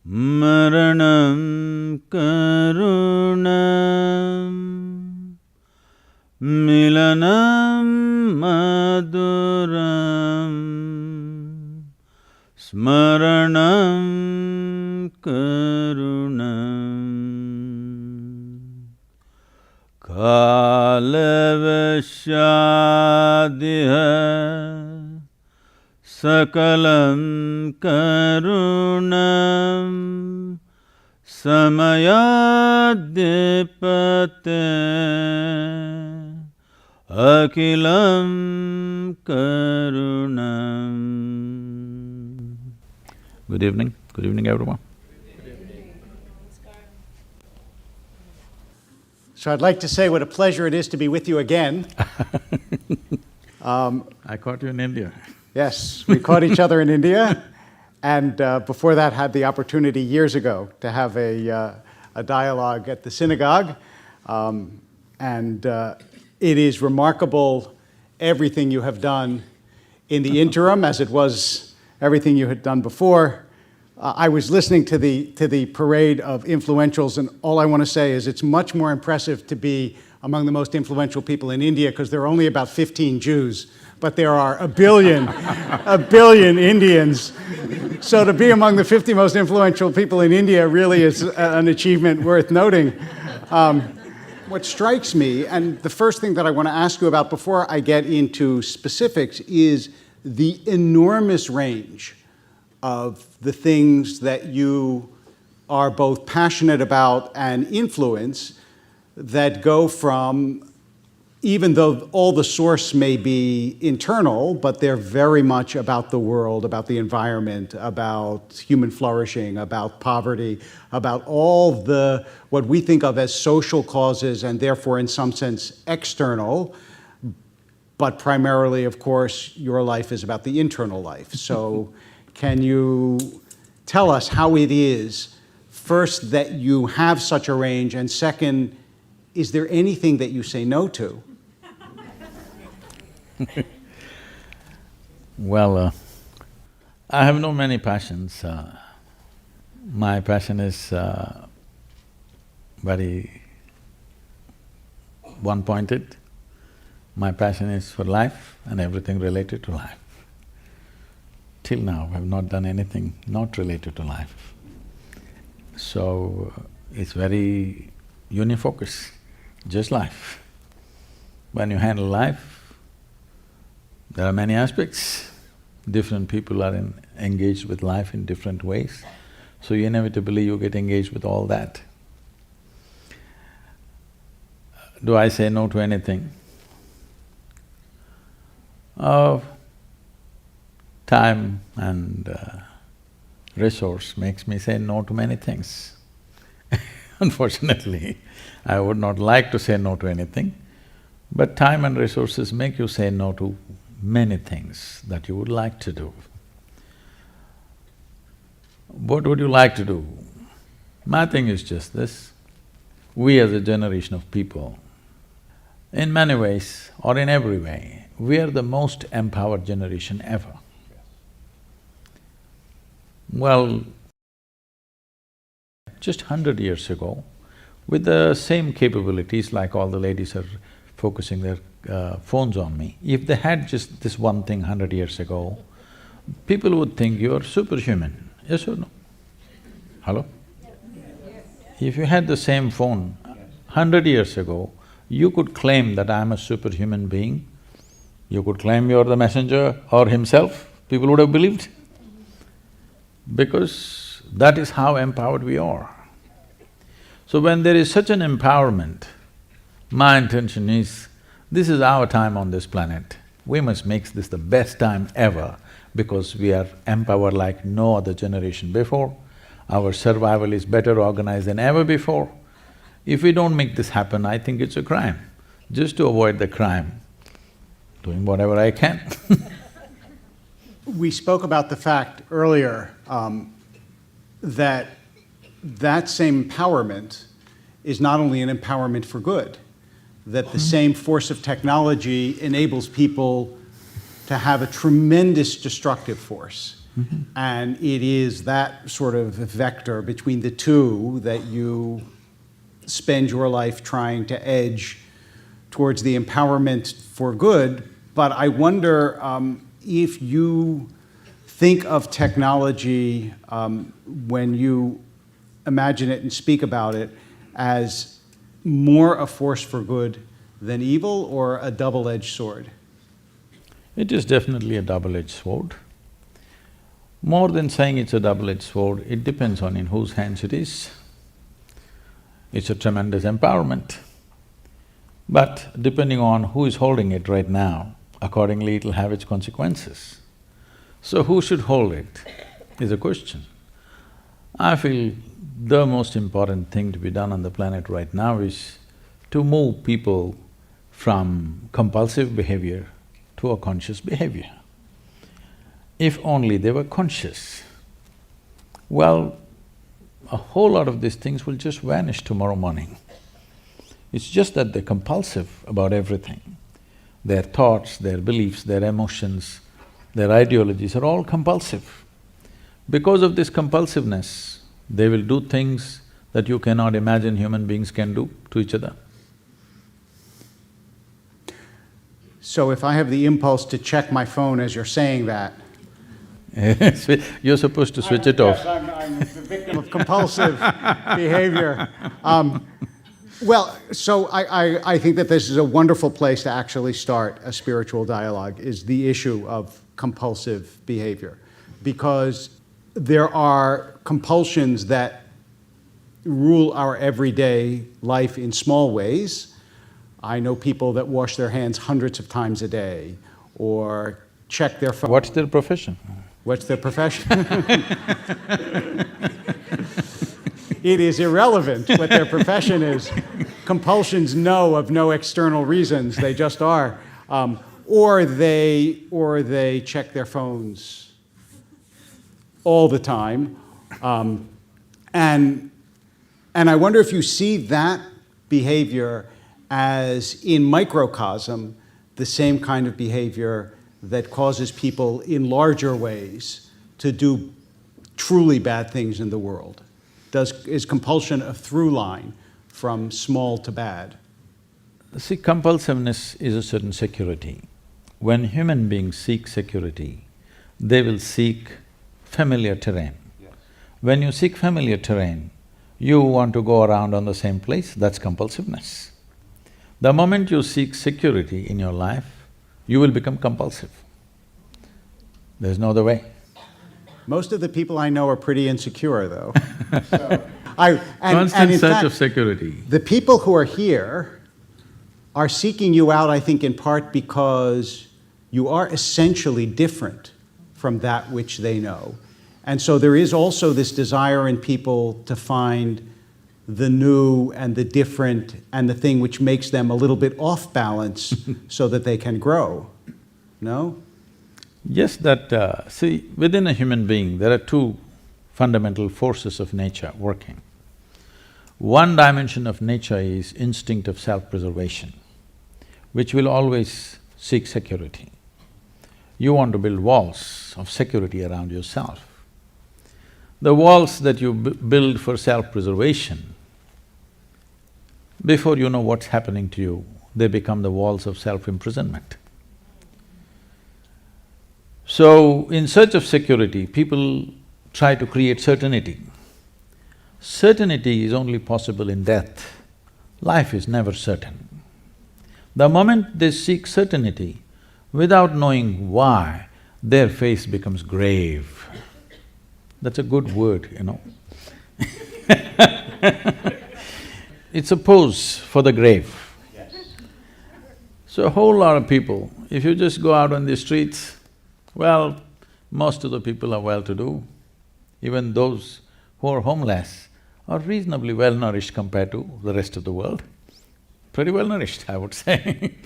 Maranam Karunam Milanam Maduram Smaranam Karunam Kalavashadiha Sakalam Karunam Samayadipate Akilam Karunam. Good evening. Good evening, everyone. So I'd like to say what a pleasure it is to be with you again. I caught you in India. Yes, we caught each other in India, and before that had the opportunity years ago to have a dialogue at the synagogue. It is remarkable everything you have done in the interim, as it was everything you had done before. I was listening to the parade of influentials, and all I want to say is it's much more impressive to be among the most influential people in India, because there are only about 15 Jews, but there are a billion Indians. So to be among the 50 most influential people in India really is an achievement worth noting. What strikes me, and the first thing that I want to ask you about before I get into specifics, is the enormous range of the things that you are both passionate about and influence, that go from, even though all the source may be internal, but they're very much about the world, about the environment, about human flourishing, about poverty, about all the, what we think of as social causes, and therefore in some sense external, but primarily, of course, your life is about the internal life. So can you tell us how it is, first, that you have such a range, and second, is there anything that you say no to? Well, I have no many passions. My passion is very one-pointed. My passion is for life and everything related to life. Till now, I've not done anything not related to life. So, it's very unifocus, just life. When you handle life, there are many aspects. Different people are engaged with life in different ways, so inevitably you get engaged with all that. Do I say no to anything? Time and resource makes me say no to many things. Unfortunately, I would not like to say no to anything, but time and resources make you say no to many things that you would like to do. What would you like to do? My thing is just this: we as a generation of people, in many ways or in every way, we are the most empowered generation ever. Well, just 100 years ago, with the same capabilities, like all the ladies are focusing their phones on me, if they had just this one thing 100 years ago, people would think you're superhuman, yes or no? Hello? If you had the same phone 100 years ago, you could claim that I'm a superhuman being, you could claim you're the messenger or himself, people would have believed. Because that is how empowered we are. So when there is such an empowerment, my intention is, this is our time on this planet. We must make this the best time ever, because we are empowered like no other generation before. Our survival is better organized than ever before. If we don't make this happen, I think it's a crime. Just to avoid the crime, doing whatever I can. We spoke about the fact earlier that same empowerment is not only an empowerment for good, that the same force of technology enables people to have a tremendous destructive force. And it is that sort of vector between the two that you spend your life trying to edge towards the empowerment for good. But I wonder if you think of technology when you imagine it and speak about it as more a force for good than evil, or a double-edged sword? It is definitely a double-edged sword. More than saying it's a double-edged sword, it depends on in whose hands it is. It's a tremendous empowerment. But depending on who is holding it right now, accordingly it'll have its consequences. So who should hold it is a question. I feel the most important thing to be done on the planet right now is to move people from compulsive behavior to a conscious behavior. If only they were conscious, well, a whole lot of these things will just vanish tomorrow morning. It's just that they're compulsive about everything. Their thoughts, their beliefs, their emotions, their ideologies are all compulsive. Because of this compulsiveness, they will do things that you cannot imagine human beings can do to each other. So if I have the impulse to check my phone as you're saying that… You're supposed to switch it off. Yes, I'm the victim of compulsive behavior. Well, so I think that this is a wonderful place to actually start a spiritual dialogue, is the issue of compulsive behavior. Because there are compulsions that rule our everyday life in small ways. I know people that wash their hands hundreds of times a day, or check their phone. What's their profession? What's their profession? It is irrelevant what their profession is. Compulsions know of no external reasons, they just are. Or they check their phones all the time. And I wonder if you see that behavior as, in microcosm, the same kind of behavior that causes people in larger ways to do truly bad things in the world. Is compulsion a through line from small to bad? See, compulsiveness is a certain security. When human beings seek security, they will seek familiar terrain. Yes. When you seek familiar terrain, you want to go around on the same place, that's compulsiveness. The moment you seek security in your life, you will become compulsive. There's no other way. Most of the people I know are pretty insecure, though. Constant search of security. The people who are here are seeking you out, I think, in part because you are essentially different from that which they know. And so there is also this desire in people to find the new and the different and the thing which makes them a little bit off balance so that they can grow. No? Yes, see, within a human being, there are two fundamental forces of nature working. One dimension of nature is instinct of self-preservation, which will always seek security. You want to build walls of security around yourself. The walls that you build for self-preservation, before you know what's happening to you, they become the walls of self-imprisonment. So, in search of security, people try to create certainty. Certainty is only possible in death. Life is never certain. The moment they seek certainty, without knowing why, their face becomes grave. That's a good word, you know. It's a pose for the grave. Yes. So a whole lot of people, if you just go out on the streets, well, most of the people are well-to-do. Even those who are homeless are reasonably well-nourished compared to the rest of the world. Pretty well-nourished, I would say.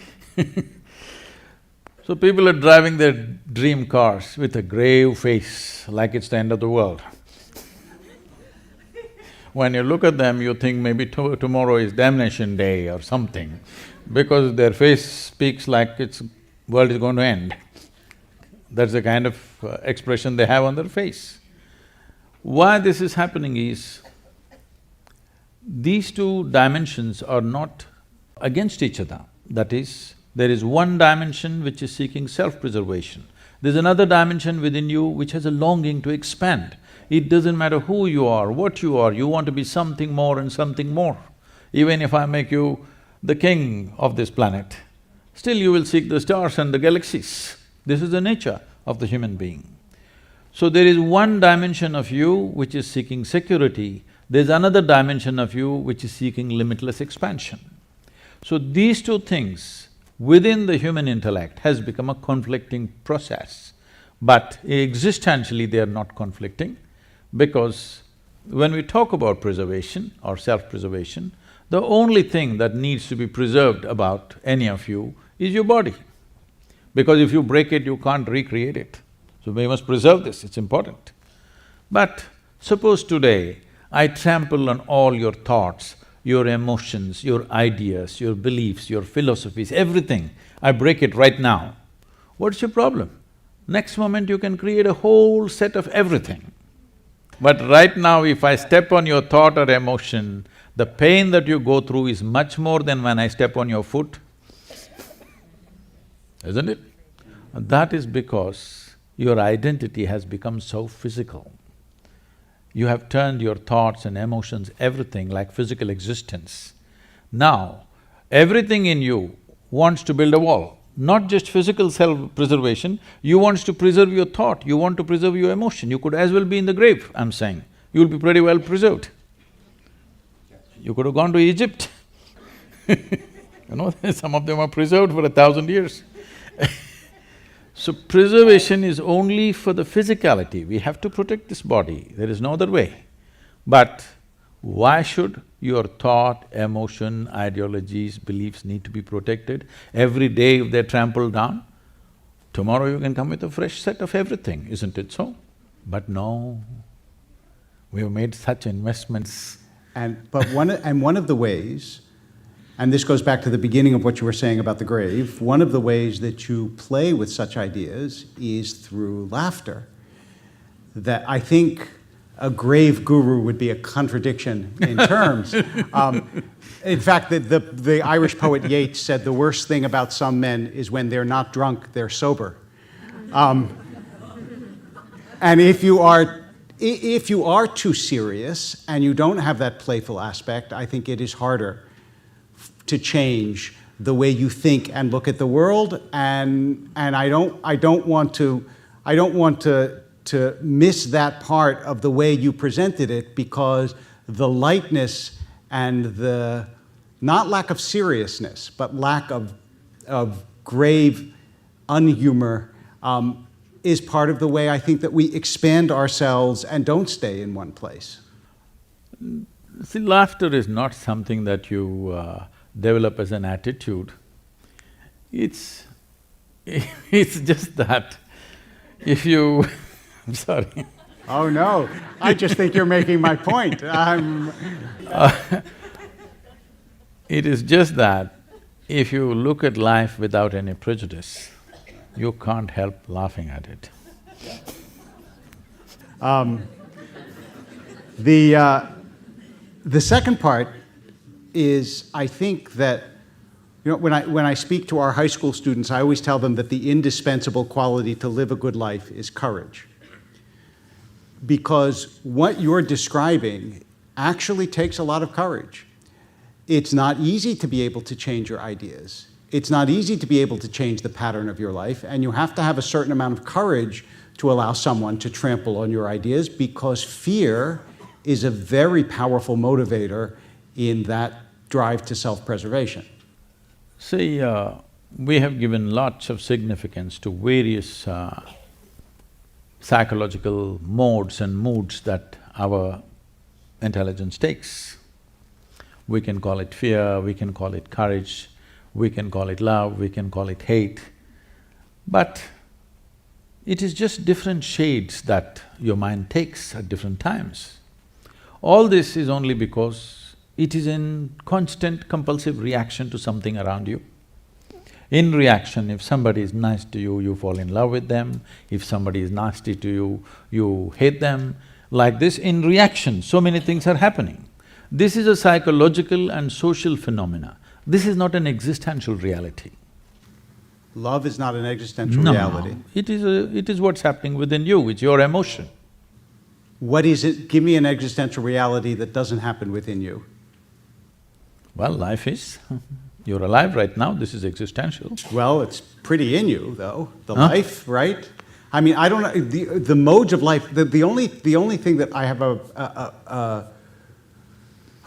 So people are driving their dream cars with a grave face, like it's the end of the world. When you look at them, you think maybe tomorrow is damnation day or something, because their face speaks like world is going to end. That's the kind of expression they have on their face. Why this is happening is, these two dimensions are not against each other. That is, there is one dimension which is seeking self-preservation. There's another dimension within you which has a longing to expand. It doesn't matter who you are, what you are, you want to be something more and something more. Even if I make you the king of this planet, still you will seek the stars and the galaxies. This is the nature of the human being. So there is one dimension of you which is seeking security, there's another dimension of you which is seeking limitless expansion. So these two things within the human intellect has become a conflicting process, but existentially they are not conflicting, because when we talk about preservation or self-preservation, the only thing that needs to be preserved about any of you is your body. Because if you break it, you can't recreate it. So we must preserve this, it's important. But suppose today I trample on all your thoughts, your emotions, your ideas, your beliefs, your philosophies, everything, I break it right now, what's your problem? Next moment you can create a whole set of everything. But right now if I step on your thought or emotion, the pain that you go through is much more than when I step on your foot, isn't it? And that is because your identity has become so physical. You have turned your thoughts and emotions, everything like physical existence. Now, everything in you wants to build a wall, not just physical self-preservation, you want to preserve your thought, you want to preserve your emotion. You could as well be in the grave, I'm saying. You'll be pretty well preserved. You could have gone to Egypt. You know, some of them are preserved for 1,000 years. So preservation is only for the physicality, we have to protect this body, there is no other way. But why should your thought, emotion, ideologies, beliefs need to be protected? Every day if they're trampled down, tomorrow you can come with a fresh set of everything, isn't it so? But no, we have made such investments. But one of the ways, and this goes back to the beginning of what you were saying about the grave, one of the ways that you play with such ideas is through laughter. That I think a grave guru would be a contradiction in terms. In fact, the Irish poet Yeats said the worst thing about some men is when they're not drunk, they're sober. And if you are too serious and you don't have that playful aspect, I think it is harder to change the way you think and look at the world, and I don't want to miss that part of the way you presented it, because the lightness and the not lack of seriousness, but lack of grave unhumor is part of the way I think that we expand ourselves and don't stay in one place. See, laughter is not something that you develop as an attitude. It's just that if you I'm sorry. Oh no, I just think you're making my point. It is just that if you look at life without any prejudice, you can't help laughing at it. The second part is, I think that, you know, when I speak to our high school students, I always tell them that the indispensable quality to live a good life is courage. Because what you're describing actually takes a lot of courage. It's not easy to be able to change your ideas. It's not easy to be able to change the pattern of your life, and you have to have a certain amount of courage to allow someone to trample on your ideas, because fear is a very powerful motivator in that drive to self-preservation. See, we have given lots of significance to various psychological modes and moods that our intelligence takes. We can call it fear, we can call it courage, we can call it love, we can call it hate, but it is just different shades that your mind takes at different times. All this is only because it is in constant compulsive reaction to something around you. In reaction, if somebody is nice to you, you fall in love with them. If somebody is nasty to you, you hate them. Like this, in reaction, so many things are happening. This is a psychological and social phenomena. This is not an existential reality. Love is not an existential No, reality. it is what's happening within you, it's your emotion. What is it? Give me an existential reality that doesn't happen within you. Well, life is. You're alive right now, this is existential. Well, it's pretty in you, though, the Huh? life, right? I mean, I don't know, the modes of life, the only thing that I have a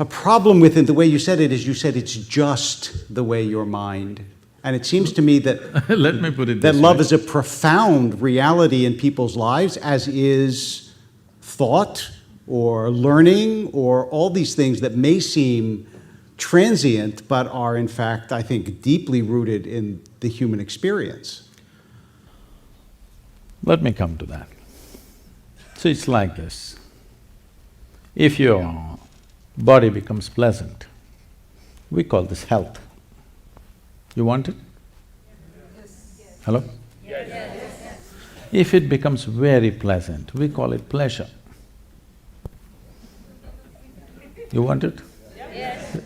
problem with in the way you said it is you said it's just the way your mind. And it seems to me that Let me put it that this love way. is a profound reality in people's lives, as is thought or learning or all these things that may seem transient but are in fact, I think, deeply rooted in the human experience. Let me come to that. So it's like this. If your body becomes pleasant, we call this health. You want it? Yes. Hello? Yes. If it becomes very pleasant, we call it pleasure. You want it? Yes.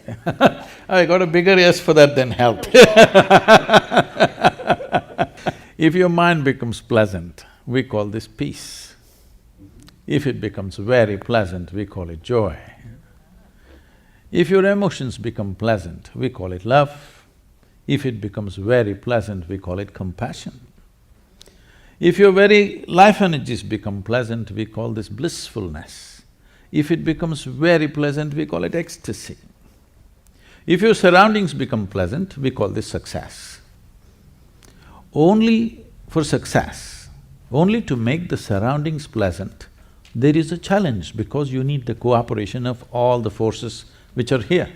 I got a bigger yes for that than health. If your mind becomes pleasant, we call this peace. If it becomes very pleasant, we call it joy. If your emotions become pleasant, we call it love. If it becomes very pleasant, we call it compassion. If your very life energies become pleasant, we call this blissfulness. If it becomes very pleasant, we call it ecstasy. If your surroundings become pleasant, we call this success. Only for success, only to make the surroundings pleasant, there is a challenge because you need the cooperation of all the forces which are here.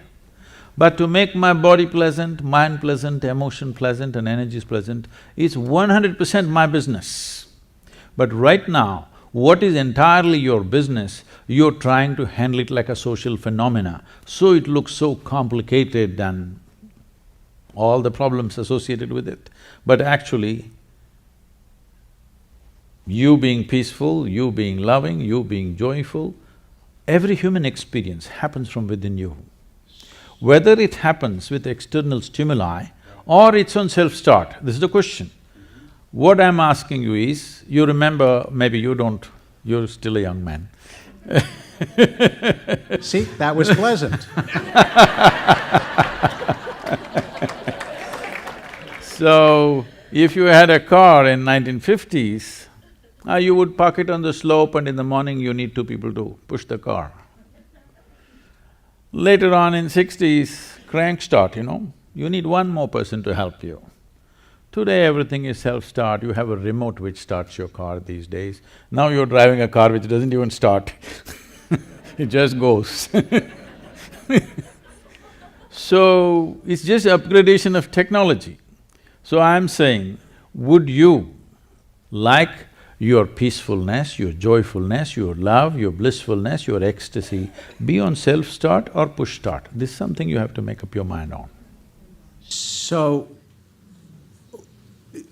But to make my body pleasant, mind pleasant, emotion pleasant and energies pleasant is 100% my business. But right now, what is entirely your business, you're trying to handle it like a social phenomena, so it looks so complicated and all the problems associated with it. But actually, you being peaceful, you being loving, you being joyful, every human experience happens from within you. Whether it happens with external stimuli or its own self-start, this is the question. What I'm asking you is, you remember, maybe you don't, you're still a young man. See, that was pleasant. So, if you had a car in 1950s, you would park it on the slope and in the morning you need two people to push the car. Later on in 60s, crank start, you need one more person to help you. Today everything is self-start, you have a remote which starts your car these days. Now you're driving a car which doesn't even start, it just goes. So, it's just upgradation of technology. So I'm saying, would you like your peacefulness, your joyfulness, your love, your blissfulness, your ecstasy be on self-start or push-start? This is something you have to make up your mind on. So,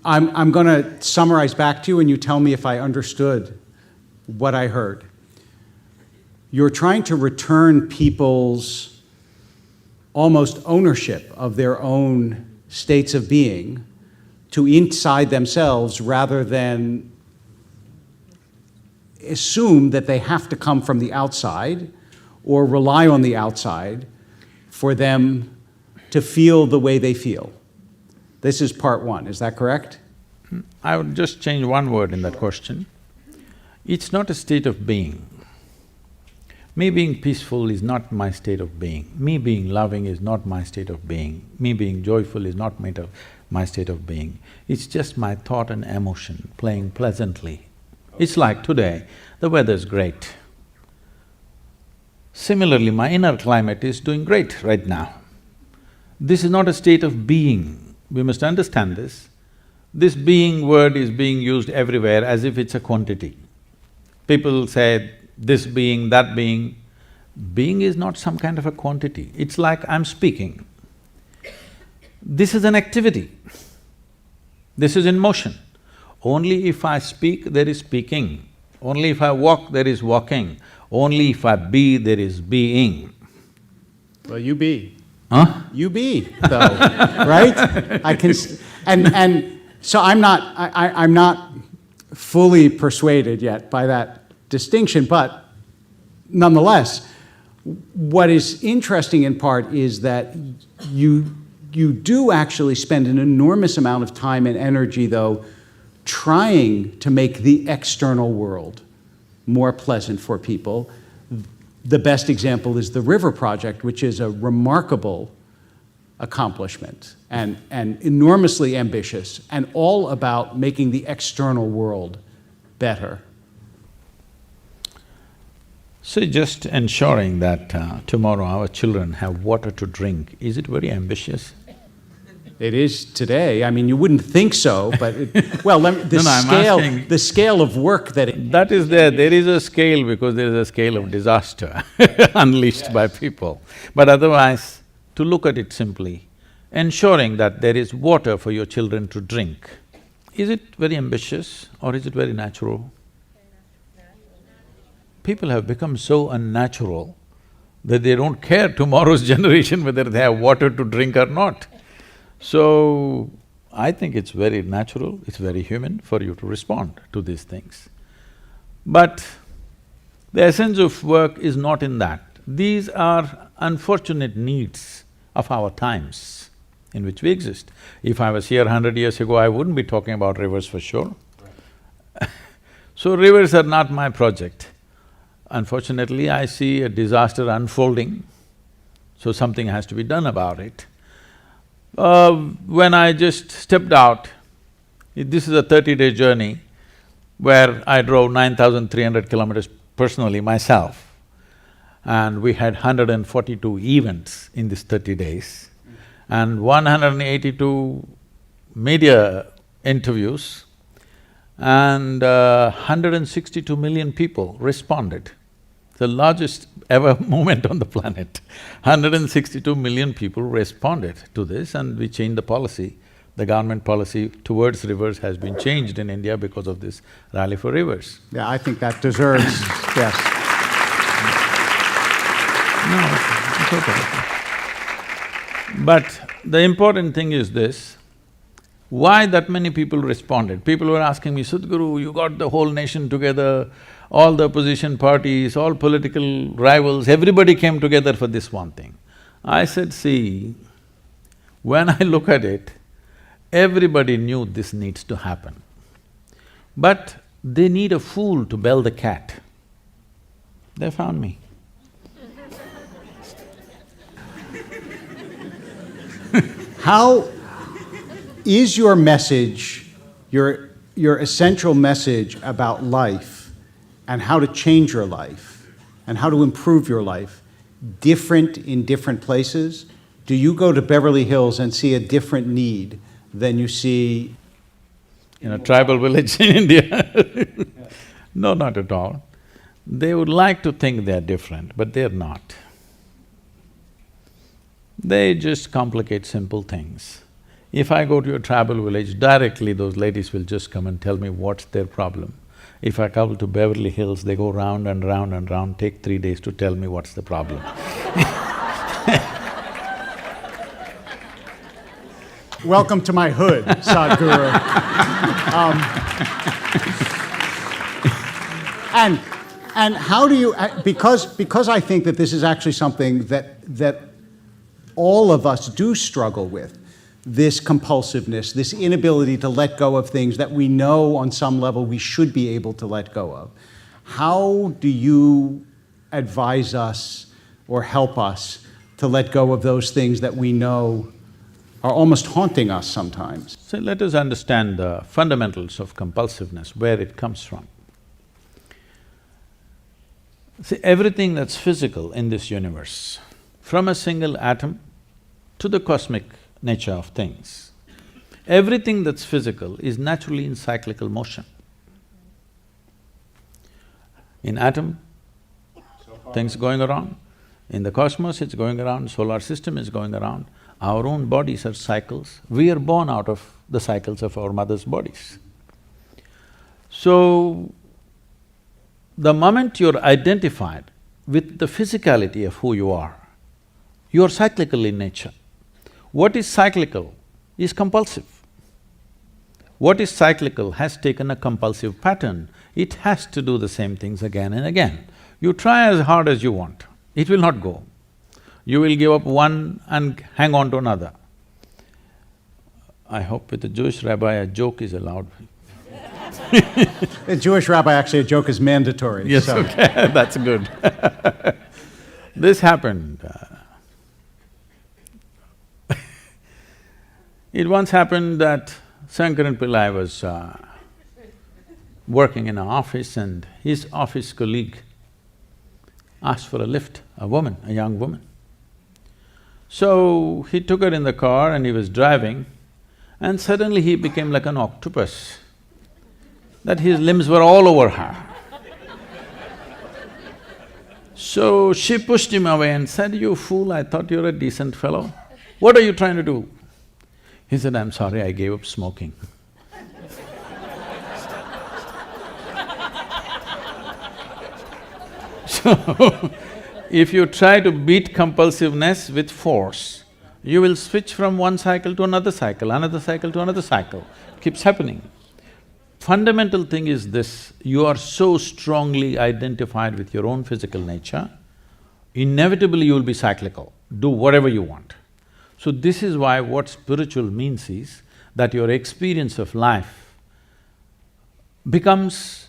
I'm gonna summarize back to you and you tell me if I understood what I heard. You're trying to return people's almost ownership of their own states of being to inside themselves rather than assume that they have to come from the outside or rely on the outside for them to feel the way they feel. This is part one, is that correct? I would just change one word in that question. It's not a state of being. Me being peaceful is not my state of being. Me being loving is not my state of being. Me being joyful is not my state of being. It's just my thought and emotion playing pleasantly. It's like today, the weather's great. Similarly, my inner climate is doing great right now. This is not a state of being. We must understand this. This being word is being used everywhere as if it's a quantity. People say, this being, that being. Being is not some kind of a quantity. It's like I'm speaking. This is an activity. This is in motion. Only if I speak, there is speaking. Only if I walk, there is walking. Only if I be, there is being. Well, you be. Huh? You be, though, right? I can, and so I'm not fully persuaded yet by that distinction, but nonetheless, what is interesting in part is that you do actually spend an enormous amount of time and energy, though, trying to make the external world more pleasant for people. The best example is the River Project, which is a remarkable accomplishment and enormously ambitious, and all about making the external world better. So just ensuring that tomorrow our children have water to drink, is it very ambitious? It is today. I mean, you wouldn't think so, but the scale of work that it… That is there is a scale because there is a scale of disaster unleashed by people. But otherwise, to look at it simply, ensuring that there is water for your children to drink, is it very ambitious or is it very natural? People have become so unnatural that they don't care tomorrow's generation whether they have water to drink or not. So, I think it's very natural, it's very human for you to respond to these things. But the essence of work is not in that. These are unfortunate needs of our times in which we exist. If I was here 100 years ago, I wouldn't be talking about rivers for sure. So rivers are not my project. Unfortunately, I see a disaster unfolding, so something has to be done about it. When I just stepped out, this is a 30-day journey where I drove 9,300 kilometers personally myself, and we had 142 events in these 30 days and 182 media interviews, and 162 million people responded. The largest ever movement on the planet. 162 million people responded to this, and we changed the policy. The government policy towards rivers has been changed in India because of this Rally for Rivers. Yeah, I think that deserves… yes. No, it's okay. But the important thing is this, why that many people responded? People were asking me, Sadhguru, you got the whole nation together, all the opposition parties, all political rivals, everybody came together for this one thing. I said, see, when I look at it, everybody knew this needs to happen. But they need a fool to bell the cat. They found me. How is your message, your essential message about life and how to change your life and how to improve your life different in different places? Do you go to Beverly Hills and see a different need than you see in a tribal village in India? No, not at all. They would like to think they're different, but they're not. They just complicate simple things. If I go to a tribal village, directly those ladies will just come and tell me what's their problem. If I come to Beverly Hills, they go round and round and round, take 3 days to tell me what's the problem. Welcome to my hood, Sadhguru. And how do you… because I think that this is actually something that all of us do struggle with, this compulsiveness, this inability to let go of things that we know on some level we should be able to let go of. How do you advise us or help us to let go of those things that we know are almost haunting us sometimes? So let us understand the fundamentals of compulsiveness, where it comes from. See, everything that's physical in this universe, from a single atom to the cosmic nature of things, everything that's physical is naturally in cyclical motion. In atom, things going around. In the cosmos, it's going around, solar system is going around. Our own bodies are cycles. We are born out of the cycles of our mother's bodies. So, the moment you're identified with the physicality of who you are cyclical in nature. What is cyclical is compulsive. What is cyclical has taken a compulsive pattern. It has to do the same things again and again. You try as hard as you want, it will not go. You will give up one and hang on to another. I hope with a Jewish rabbi a joke is allowed. A Jewish rabbi, actually, a joke is mandatory. Yes, so. okay, that's good. This happened. It once happened that Shankaran Pillai was working in an office and his office colleague asked for a lift, a woman, a young woman. So he took her in the car and he was driving and suddenly he became like an octopus, that his limbs were all over her. So she pushed him away and said, "You fool, I thought you were a decent fellow. What are you trying to do?" He said, "I'm sorry, I gave up smoking." So, if you try to beat compulsiveness with force, you will switch from one cycle to another cycle, another cycle to another cycle. Keeps happening. Fundamental thing is this, you are so strongly identified with your own physical nature, inevitably you will be cyclical, do whatever you want. So this is why what spiritual means is that your experience of life becomes…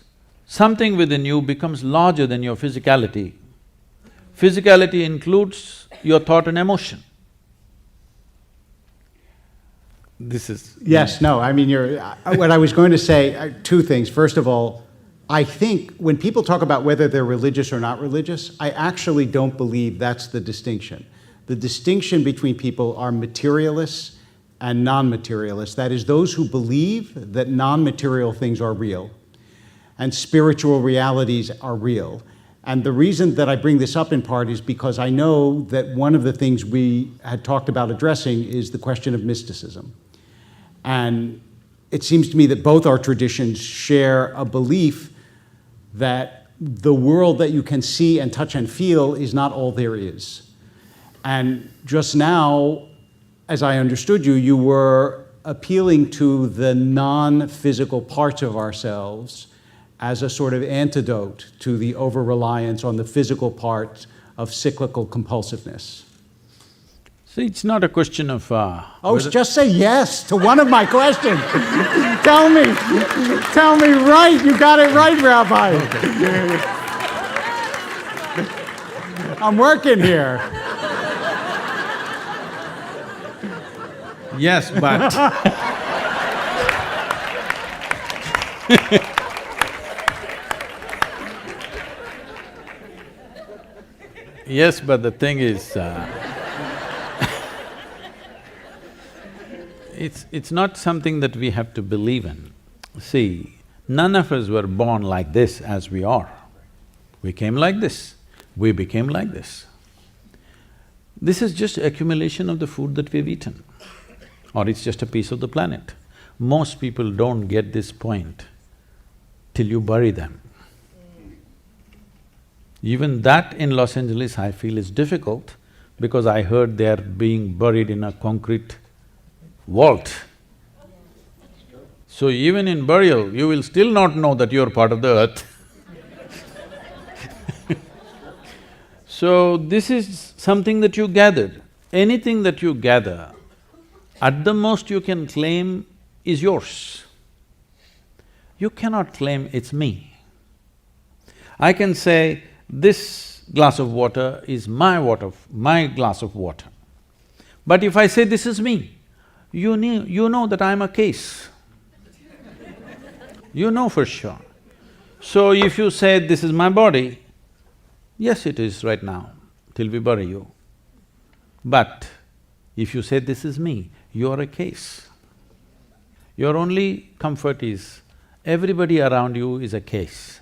something within you becomes larger than your physicality. Physicality includes your thought and emotion. This is… Yes, no, I mean, what I was going to say, two things. First of all, I think when people talk about whether they're religious or not religious, I actually don't believe that's the distinction. The distinction between people are materialists and non-materialists. That is, those who believe that non-material things are real and spiritual realities are real. And the reason that I bring this up in part is because I know that one of the things we had talked about addressing is the question of mysticism. And it seems to me that both our traditions share a belief that the world that you can see and touch and feel is not all there is. And just now, as I understood you, you were appealing to the non-physical parts of ourselves as a sort of antidote to the over-reliance on the physical part of cyclical compulsiveness. See, it's not a question of… Just say yes to one of my questions. Tell me right, you got it right, Rabbi. Okay. I'm working here. Yes, but… Yes, but the thing is, it's not something that we have to believe in. See, none of us were born like this as we are. We came like this, we became like this. This is just accumulation of the food that we've eaten, or it's just a piece of the planet. Most people don't get this point till you bury them. Even that in Los Angeles I feel is difficult because I heard they're being buried in a concrete vault. So even in burial, you will still not know that you're part of the earth. So this is something that you gathered. Anything that you gather, at the most you can claim is yours. You cannot claim it's me. I can say, this glass of water is my glass of water. But if I say this is me, you know that I'm a case. You know for sure. So if you say this is my body, yes, it is right now, till we bury you. But if you say this is me, you're a case. Your only comfort is everybody around you is a case.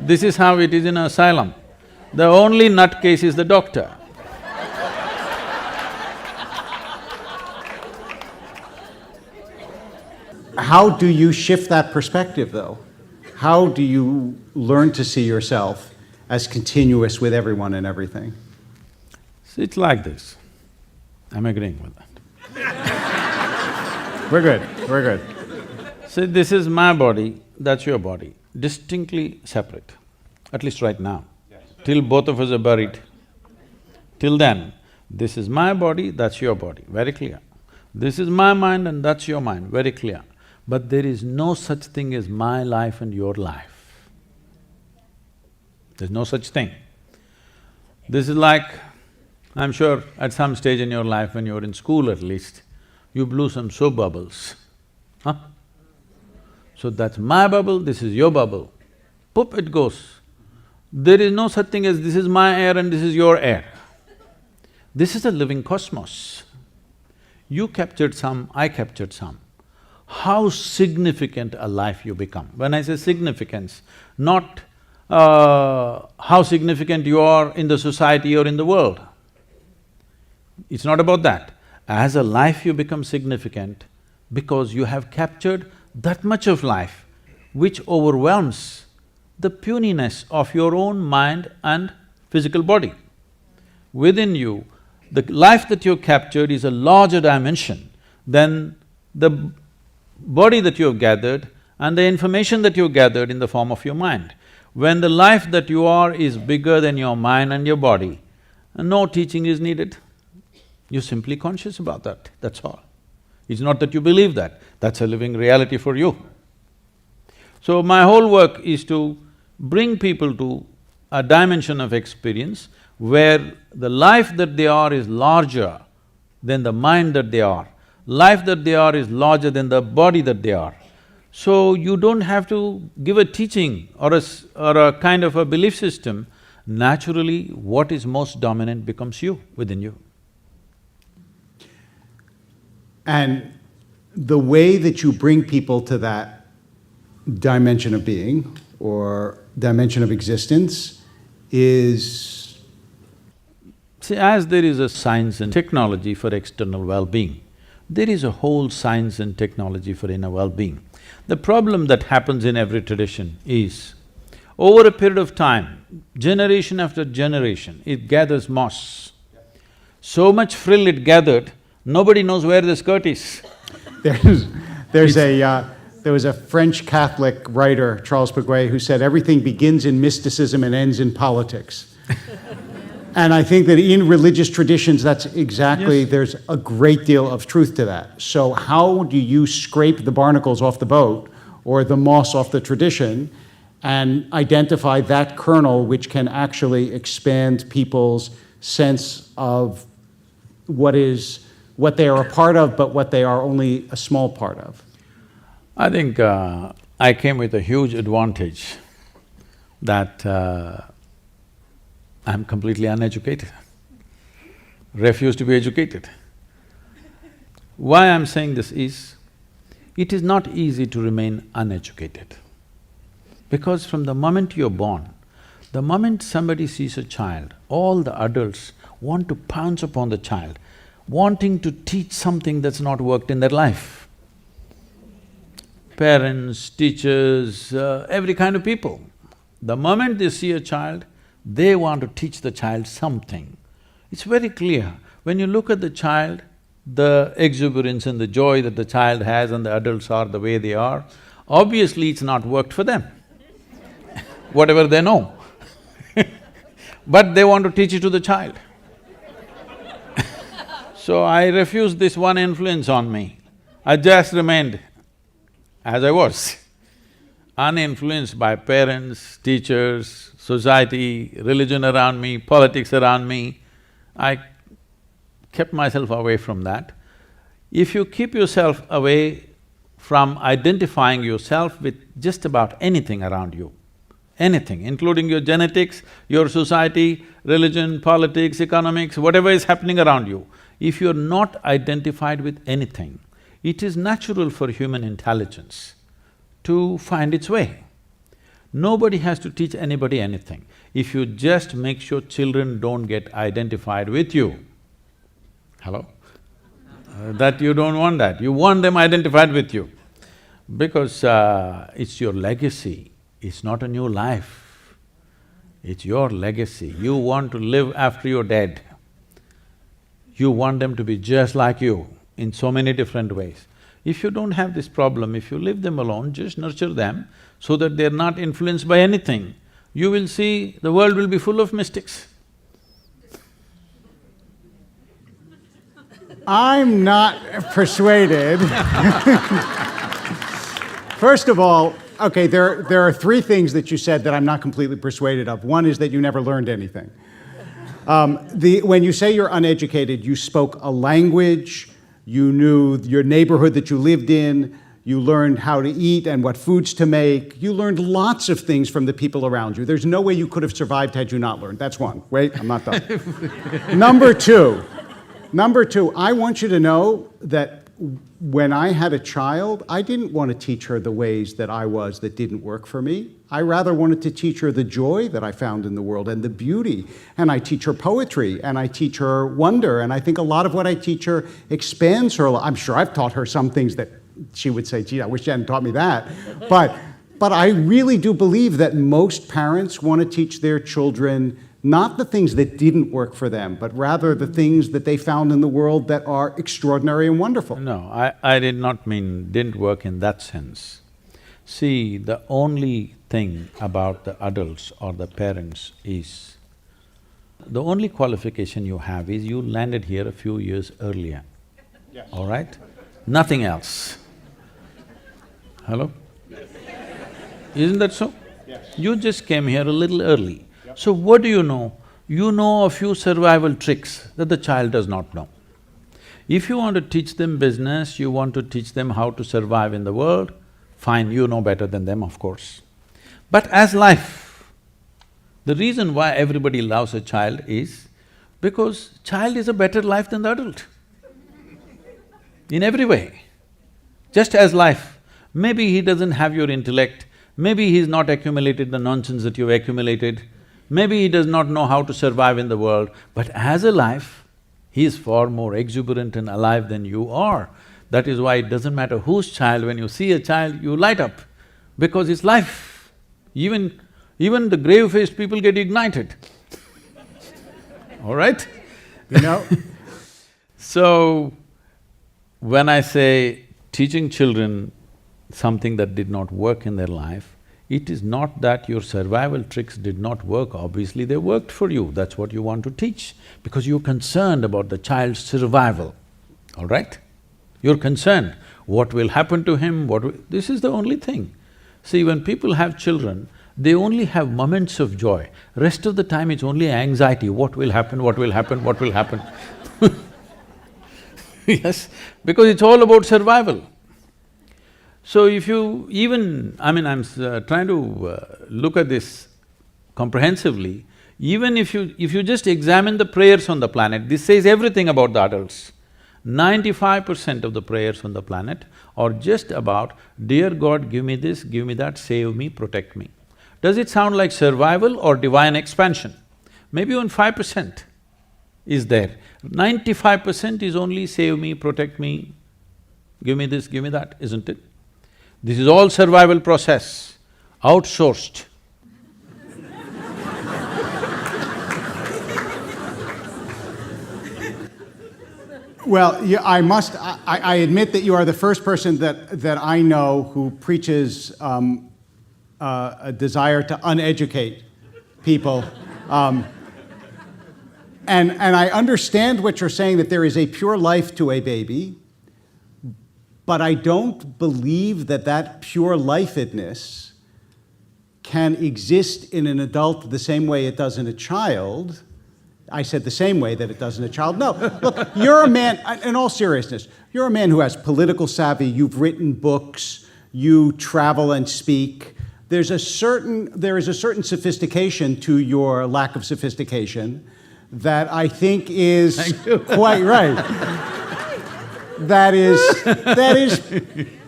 This is how it is in an asylum. The only nutcase is the doctor. How do you shift that perspective, though? How do you learn to see yourself as continuous with everyone and everything? So it's like this. I'm agreeing with that. We're good, we're good. See, this is my body, that's your body, distinctly separate, at least right now. Till both of us are buried, till then, this is my body, that's your body, very clear. This is my mind and that's your mind, very clear. But there is no such thing as my life and your life. There's no such thing. This is like, I'm sure at some stage in your life, when you were in school at least, you blew some soap bubbles, huh? So that's my bubble, this is your bubble. Poop, it goes. There is no such thing as this is my air and this is your air. This is a living cosmos. You captured some, I captured some. How significant a life you become. When I say significance, not how significant you are in the society or in the world. It's not about that. As a life you become significant because you have captured that much of life which overwhelms the puniness of your own mind and physical body. Within you, the life that you've captured is a larger dimension than the body that you have gathered and the information that you gathered in the form of your mind. When the life that you are is bigger than your mind and your body, no teaching is needed. You're simply conscious about that, that's all. It's not that you believe that, that's a living reality for you. So my whole work is to bring people to a dimension of experience where the life that they are is larger than the mind that they are. Life that they are is larger than the body that they are. So you don't have to give a teaching or a kind of a belief system. Naturally, what is most dominant becomes you, within you. And the way that you bring people to that dimension of being or dimension of existence is… See, as there is a science and technology for external well-being, there is a whole science and technology for inner well-being. The problem that happens in every tradition is, over a period of time, generation after generation, it gathers moss. So much frill it gathered, nobody knows where the skirt is. There was a French Catholic writer, Charles Piguet, who said everything begins in mysticism and ends in politics. And I think that in religious traditions, that's exactly… Yes. There's a great deal of truth to that. So how do you scrape the barnacles off the boat or the moss off the tradition and identify that kernel which can actually expand people's sense of what they are a part of, but what they are only a small part of? I think I came with a huge advantage that I'm completely uneducated, refuse to be educated. Why I'm saying this is, it is not easy to remain uneducated. Because from the moment you're born, the moment somebody sees a child, all the adults want to pounce upon the child, wanting to teach something that's not worked in their life. Parents, teachers, every kind of people. The moment they see a child, they want to teach the child something. It's very clear. When you look at the child, the exuberance and the joy that the child has and the adults are the way they are, obviously it's not worked for them, whatever they know. But they want to teach it to the child. So I refused this one influence on me. I just remained as I was, uninfluenced by parents, teachers, society, religion around me, politics around me. I kept myself away from that. If you keep yourself away from identifying yourself with just about anything around you, anything, including your genetics, your society, religion, politics, economics, whatever is happening around you, if you're not identified with anything, it is natural for human intelligence to find its way. Nobody has to teach anybody anything. If you just make sure children don't get identified with you, hello? That you don't want that, you want them identified with you. Because it's your legacy, it's not a new life, it's your legacy. You want to live after you're dead. You want them to be just like you in so many different ways. If you don't have this problem, if you leave them alone, just nurture them so that they're not influenced by anything, you will see the world will be full of mystics. I'm not persuaded. First of all, okay, there are three things that you said that I'm not completely persuaded of. One is that you never learned anything. When you say you're uneducated, you spoke a language, you knew your neighborhood that you lived in, you learned how to eat and what foods to make, you learned lots of things from the people around you. There's no way you could have survived had you not learned. That's one. Wait, I'm not done. Number two, I want you to know that when I had a child, I didn't want to teach her the ways that I was that didn't work for me. I rather wanted to teach her the joy that I found in the world and the beauty. And I teach her poetry, and I teach her wonder, and I think a lot of what I teach her expands her. I'm sure I've taught her some things that she would say, gee, I wish you hadn't taught me that. But I really do believe that most parents want to teach their children not the things that didn't work for them, but rather the things that they found in the world that are extraordinary and wonderful. No, I did not mean didn't work in that sense. See, the only thing about the adults or the parents is, the only qualification you have is you landed here a few years earlier, yes. All right? Nothing else. Hello? Yes. Isn't that so? Yes. You just came here a little early. Yep. So what do you know? You know a few survival tricks that the child does not know. If you want to teach them business, you want to teach them how to survive in the world, fine, you know better than them, of course. But as life, the reason why everybody loves a child is because child is a better life than the adult, in every way. Just as life, maybe he doesn't have your intellect, maybe he's not accumulated the nonsense that you've accumulated, maybe he does not know how to survive in the world, but as a life, he is far more exuberant and alive than you are. That is why it doesn't matter whose child, when you see a child, you light up, because it's life. Even the grave-faced people get ignited. All right? You know? So, when I say teaching children something that did not work in their life, it is not that your survival tricks did not work, obviously they worked for you, that's what you want to teach, because you're concerned about the child's survival, all right? You're concerned, what will happen to him, this is the only thing. See, when people have children, they only have moments of joy, rest of the time it's only anxiety, what will happen, what will happen, what will happen. Yes, because it's all about survival. So if you even… I'm trying to look at this comprehensively, even if you just examine the prayers on the planet, this says everything about the adults. 95% of the prayers on the planet are just about, dear God, give me this, give me that, save me, protect me. Does it sound like survival or divine expansion? Maybe only 5% is there. 95% is only save me, protect me, give me this, give me that, isn't it? This is all survival process, outsourced. Well, yeah, I admit that you are the first person that I know who preaches a desire to uneducate people. And I understand what you're saying, that there is a pure life to a baby, but I don't believe that pure lifedness can exist in an adult the same way it does in a child. I said the same way that it does in a child. No, look, you're a man, in all seriousness, you're a man who has political savvy, you've written books, you travel and speak. There is a certain sophistication to your lack of sophistication that I think is quite right. That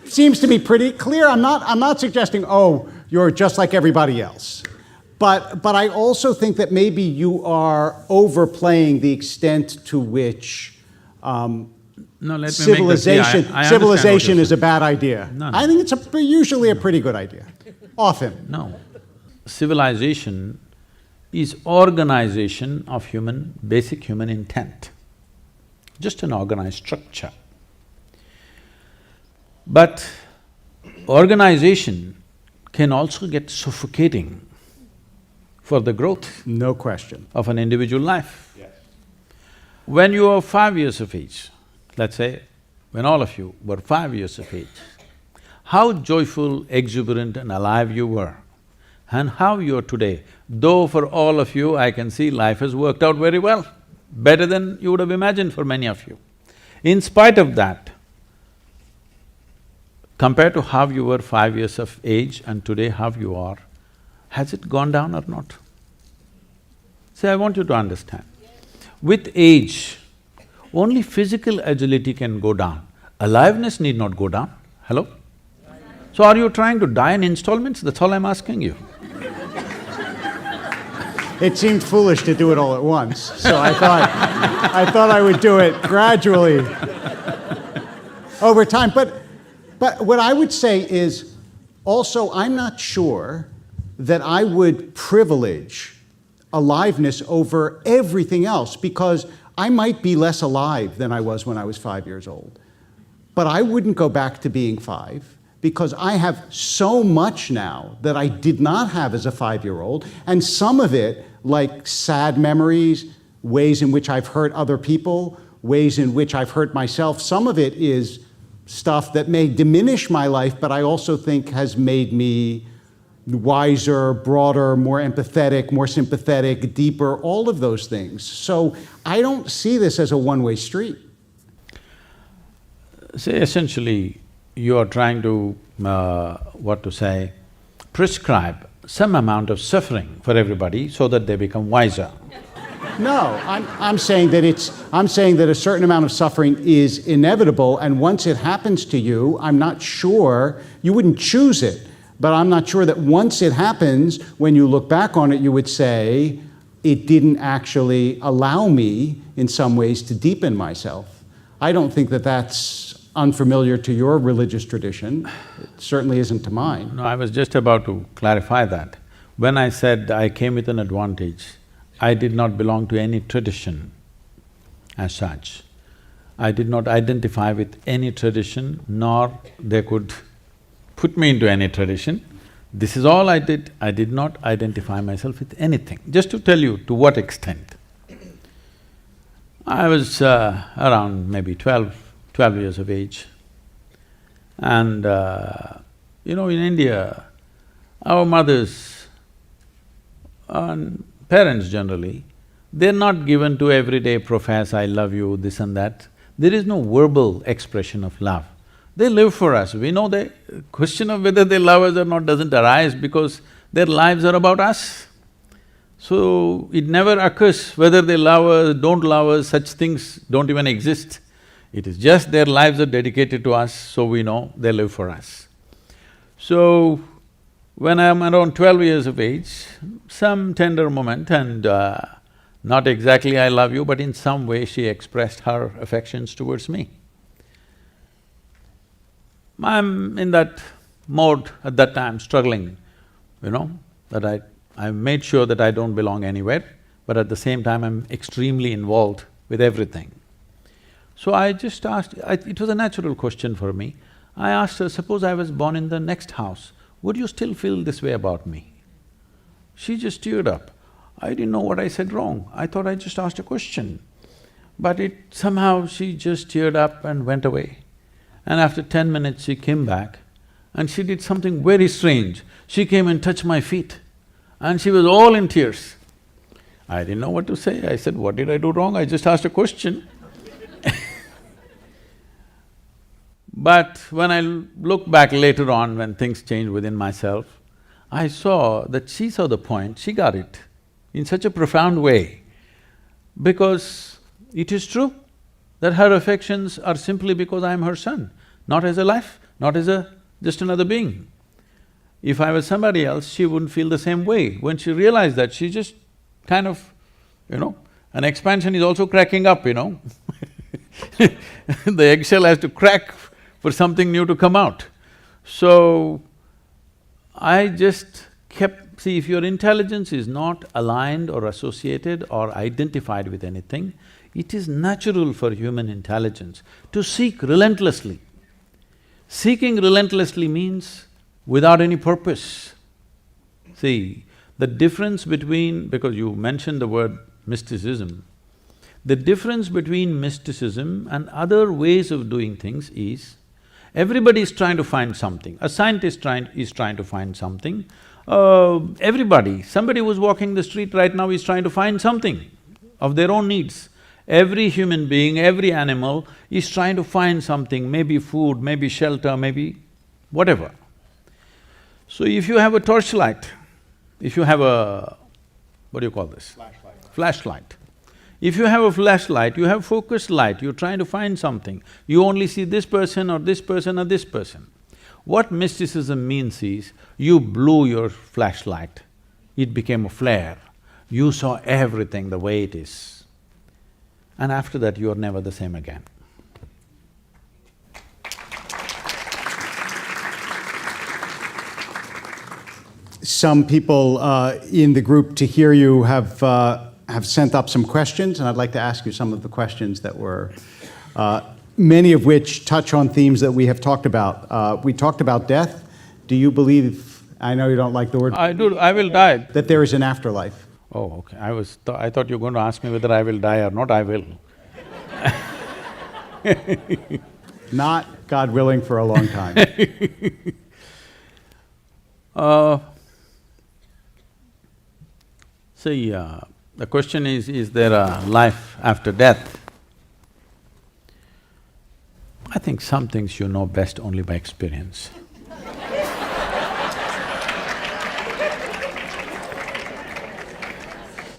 seems to be pretty clear. I'm not suggesting, oh, you're just like everybody else. But I also think that maybe you are overplaying the extent to which No, let me civilization, make this clear. I civilization is a saying. bad idea. No. I think it's usually a pretty good idea, often. No. Civilization is organization of basic human intent, just an organized structure. But organization can also get suffocating for the growth No question. of an individual life. Yes. When you are 5 years of age, let's say, when all of you were 5 years of age, how joyful, exuberant and alive you were, and how you are today, though for all of you I can see life has worked out very well, better than you would have imagined for many of you. In spite of that, compared to how you were 5 years of age and today how you are, has it gone down or not? See, I want you to understand, with age, only physical agility can go down, aliveness need not go down. Hello? So are you trying to die in installments? That's all I'm asking you. It seemed foolish to do it all at once, so I thought I would do it gradually over time. But what I would say is, also, I'm not sure that I would privilege aliveness over everything else, because I might be less alive than I was when I was 5 years old. But I wouldn't go back to being 5, because I have so much now that I did not have as a 5-year-old, and some of it, like sad memories, ways in which I've hurt other people, ways in which I've hurt myself, some of it is stuff that may diminish my life, but I also think has made me wiser, broader, more empathetic, more sympathetic, deeper, all of those things. So I don't see this as a one-way street. See, essentially, you are trying to, prescribe some amount of suffering for everybody so that they become wiser. No, I'm saying that a certain amount of suffering is inevitable, and once it happens to you, I'm not sure, you wouldn't choose it, but I'm not sure that once it happens, when you look back on it, you would say, it didn't actually allow me, in some ways, to deepen myself. I don't think that that's unfamiliar to your religious tradition. It certainly isn't to mine. No, I was just about to clarify that. When I said I came with an advantage, I did not belong to any tradition as such. I did not identify with any tradition, nor they could put me into any tradition. This is all I did. I did not identify myself with anything. Just to tell you to what extent. I was around maybe 12 years of age, and in India, our mothers and parents generally, they're not given to everyday profess, I love you, this and that. There is no verbal expression of love. They live for us. We know the question of whether they love us or not doesn't arise because their lives are about us. So, it never occurs whether they love us, don't love us, such things don't even exist. It is just their lives are dedicated to us, so we know they live for us. So, when I'm around 12 years of age, some tender moment and not exactly I love you, but in some way she expressed her affections towards me. I'm in that mode at that time, struggling, that I made sure that I don't belong anywhere, but at the same time I'm extremely involved with everything. So I just asked… it was a natural question for me. I asked her, suppose I was born in the next house, would you still feel this way about me? She just teared up. I didn't know what I said wrong. I thought I just asked a question. But somehow she just teared up and went away. And after 10 minutes she came back and she did something very strange. She came and touched my feet and she was all in tears. I didn't know what to say. I said, what did I do wrong? I just asked a question. But when I look back later on, when things changed within myself, I saw that she saw the point, she got it in such a profound way, because it is true that her affections are simply because I am her son, not as a life, not as just another being. If I was somebody else, she wouldn't feel the same way. When she realized that, she just kind of, an expansion is also cracking up, The eggshell has to crack for something new to come out. So, I just kept… See, if your intelligence is not aligned or associated or identified with anything, it is natural for human intelligence to seek relentlessly. Seeking relentlessly means without any purpose. See, the difference between… because you mentioned the word mysticism, the difference between mysticism and other ways of doing things is, everybody is trying to find something. A scientist is trying to find something. Somebody who's walking the street right now is trying to find something of their own needs. Every human being, every animal is trying to find something, maybe food, maybe shelter, maybe whatever. So if you have a torchlight, if you have a… what do you call this? Flashlight. If you have a flashlight, you have focused light, you're trying to find something. You only see this person or this person or this person. What mysticism means is, you blew your flashlight, it became a flare. You saw everything the way it is. And after that, you are never the same again. Some people in the group, to hear you, have sent up some questions, and I'd like to ask you some of the questions that were… many of which touch on themes that we have talked about. We talked about death. Do you believe… I know you don't like the word… I do, I will die. That there is an afterlife? Oh, okay. I thought you were going to ask me whether I will die or not. I will. Not, God willing, for a long time. The question is there a life after death? I think some things you know best only by experience.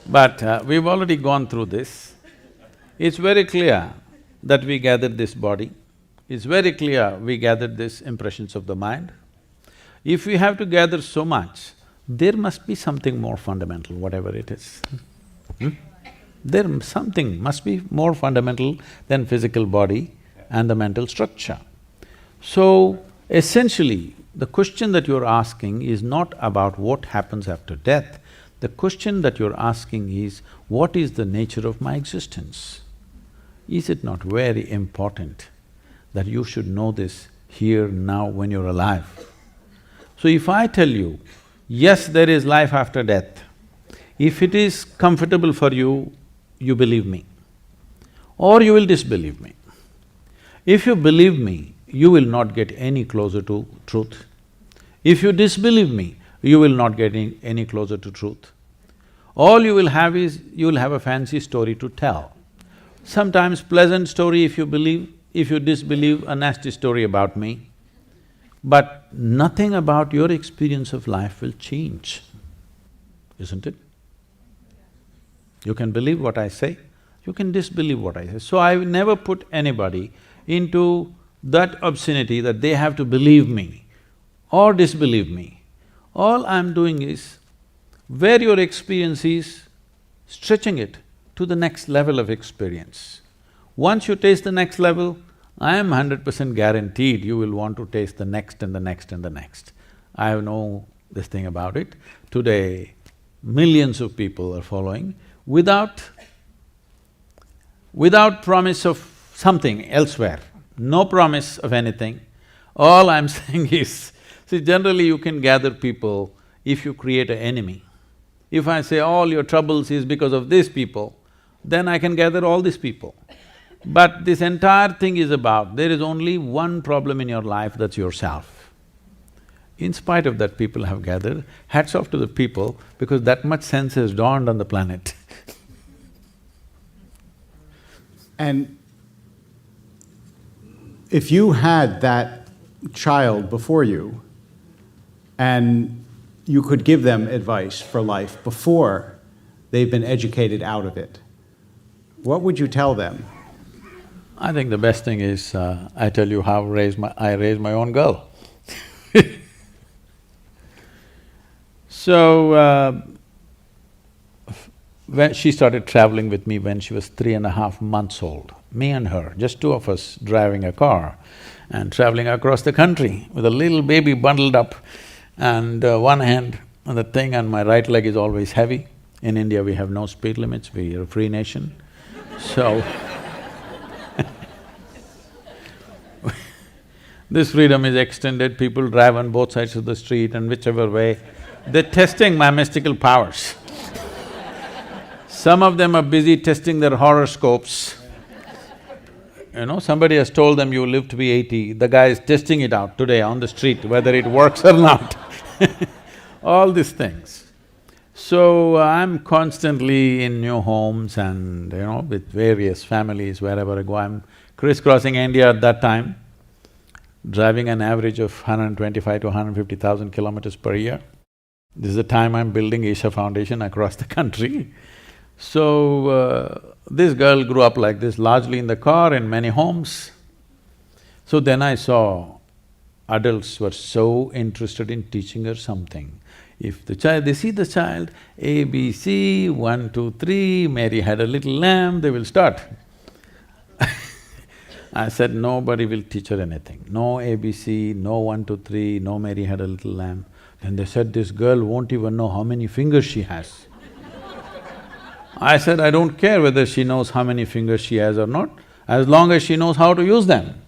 But we've already gone through this. It's very clear that we gathered this body. It's very clear we gathered these impressions of the mind. If we have to gather so much, there must be something more fundamental, whatever it is. Something must be more fundamental than physical body and the mental structure. So, essentially, the question that you're asking is not about what happens after death. The question that you're asking is, what is the nature of my existence? Is it not very important that you should know this here, now, when you're alive? So if I tell you, yes, there is life after death, if it is comfortable for you, you believe me, or you will disbelieve me. If you believe me, you will not get any closer to truth. If you disbelieve me, you will not get any closer to truth. All you will have is, you will have a fancy story to tell. Sometimes pleasant story if you believe, if you disbelieve, a nasty story about me. But nothing about your experience of life will change, isn't it? You can believe what I say, you can disbelieve what I say. So I will never put anybody into that obscenity that they have to believe me or disbelieve me. All I'm doing is, where your experience is, stretching it to the next level of experience. Once you taste the next level, I am 100% guaranteed you will want to taste the next and the next and the next. I have no this thing about it. Today, millions of people are following without promise of something elsewhere, no promise of anything. All I'm saying is, see, generally you can gather people if you create an enemy. If I say all your troubles is because of these people, then I can gather all these people. But this entire thing is about, there is only one problem in your life, that's yourself. In spite of that, people have gathered. Hats off to the people, because that much sense has dawned on the planet. And if you had that child before you, and you could give them advice for life before they've been educated out of it, what would you tell them? I think the best thing is, I tell you how I raised my own girl. So, when she started traveling with me when she was 3.5 months old, me and her, just two of us driving a car and traveling across the country with a little baby bundled up and one hand on the thing, and my right leg is always heavy. In India, we have no speed limits, we are a free nation. So, this freedom is extended, people drive on both sides of the street and whichever way, they're testing my mystical powers. Some of them are busy testing their horoscopes. You know, somebody has told them you will live to be 80, the guy is testing it out today on the street, whether it works or not. All these things. So, I'm constantly in new homes and, with various families, wherever I go, I'm crisscrossing India at that time, driving an average of 125 to 150,000 kilometers per year. This is the time I'm building Isha Foundation across the country. So, this girl grew up like this, largely in the car, in many homes. So then I saw adults were so interested in teaching her something. If the child… they see the child, A, B, C, 1, 2, 3, Mary had a little lamb, they will start. I said, nobody will teach her anything. No ABC, no 1, 2, 3, no Mary had a little lamb. Then they said, this girl won't even know how many fingers she has. I said, I don't care whether she knows how many fingers she has or not, as long as she knows how to use them.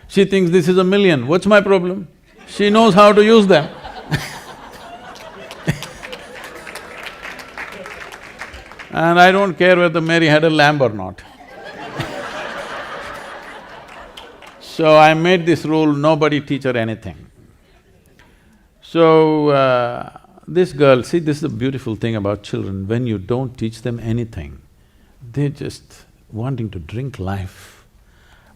She thinks this is 1,000,000, what's my problem? She knows how to use them. And I don't care whether Mary had a lamb or not. So I made this rule, nobody teach her anything. So, this girl, see, this is the beautiful thing about children, when you don't teach them anything, they're just wanting to drink life.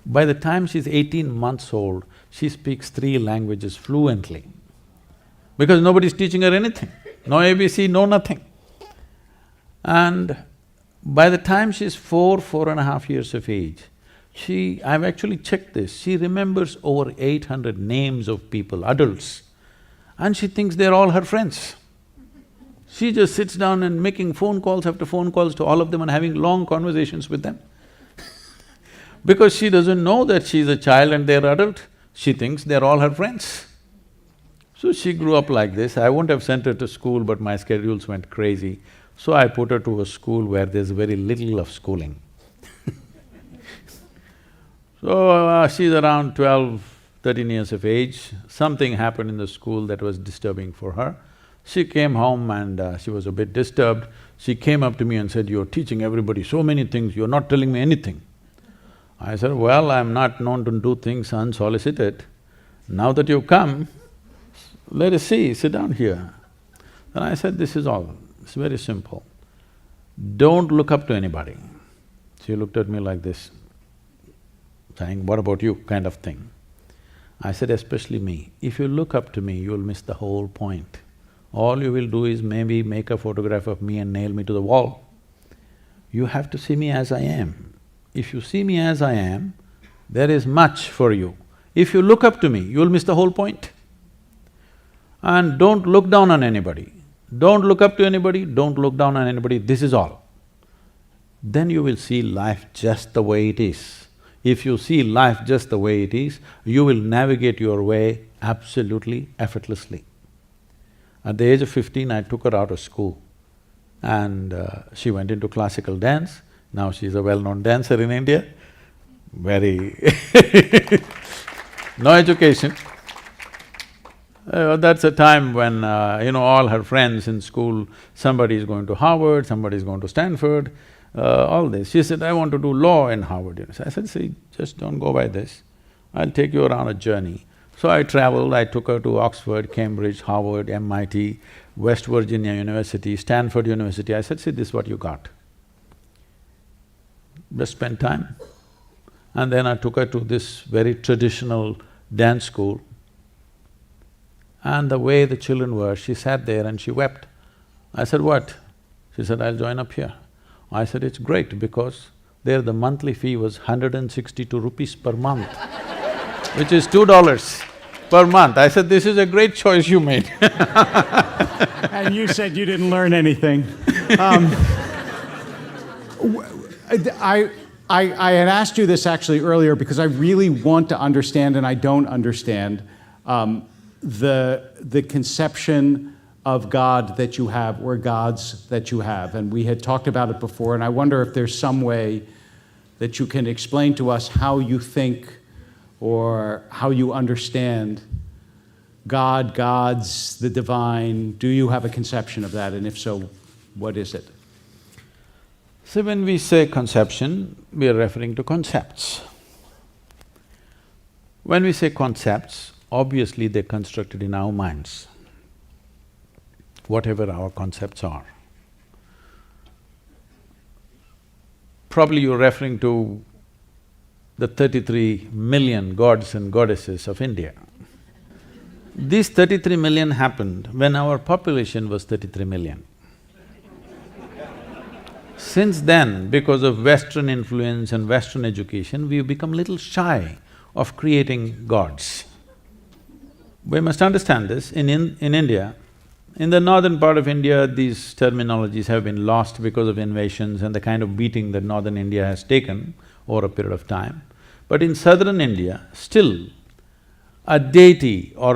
By the time she's 18 months old, she speaks 3 languages fluently, because nobody's teaching her anything, no ABC, no nothing. And by the time she's 4.5 years of age, I've actually checked this, she remembers over 800 names of people, adults, and she thinks they're all her friends. She just sits down and making phone calls after phone calls to all of them and having long conversations with them. Because she doesn't know that she's a child and they're adult, she thinks they're all her friends. So she grew up like this. I wouldn't have sent her to school, but my schedules went crazy. So I put her to a school where there's very little of schooling. So, she's around 12, 13 years of age. Something happened in the school that was disturbing for her. She came home and she was a bit disturbed. She came up to me and said, you're teaching everybody so many things, you're not telling me anything. I said, well, I'm not known to do things unsolicited. Now that you've come, let us see, sit down here. Then I said, this is all, it's very simple. Don't look up to anybody. She looked at me like this, saying, what about you, kind of thing. I said, especially me. If you look up to me, you'll miss the whole point. All you will do is maybe make a photograph of me and nail me to the wall. You have to see me as I am. If you see me as I am, there is much for you. If you look up to me, you'll miss the whole point. And don't look down on anybody. Don't look up to anybody, don't look down on anybody, this is all. Then you will see life just the way it is. If you see life just the way it is, you will navigate your way absolutely effortlessly. At the age of 15, I took her out of school and she went into classical dance. Now she's a well-known dancer in India, very no education. That's a time when, all her friends in school, somebody is going to Harvard, somebody is going to Stanford, all this. She said, I want to do law in Harvard. I said, see, just don't go by this, I'll take you around a journey. So I traveled, I took her to Oxford, Cambridge, Harvard, MIT, West Virginia University, Stanford University. I said, see, this is what you got. Just spend time. And then I took her to this very traditional dance school. And the way the children were, she sat there and she wept. I said, what? She said, I'll join up here. I said, it's great because there the monthly fee was 162 rupees per month, which is $2. per month. I said, this is a great choice you made. And you said you didn't learn anything. I had asked you this actually earlier because I really want to understand, and I don't understand, the conception of God that you have, or gods that you have. And we had talked about it before, and I wonder if there's some way that you can explain to us how you think or how you understand God, gods, the divine. Do you have a conception of that? And if so, what is it? So when we say conception, we are referring to concepts. When we say concepts, obviously they're constructed in our minds, whatever our concepts are. Probably you're referring to the 33 million gods and goddesses of India. These 33 million happened when our population was 33 million. Since then, because of Western influence and Western education, we've become little shy of creating gods. We must understand this. In India, in the northern part of India, these terminologies have been lost because of invasions and the kind of beating that northern India has taken over a period of time. But in southern India, still a deity or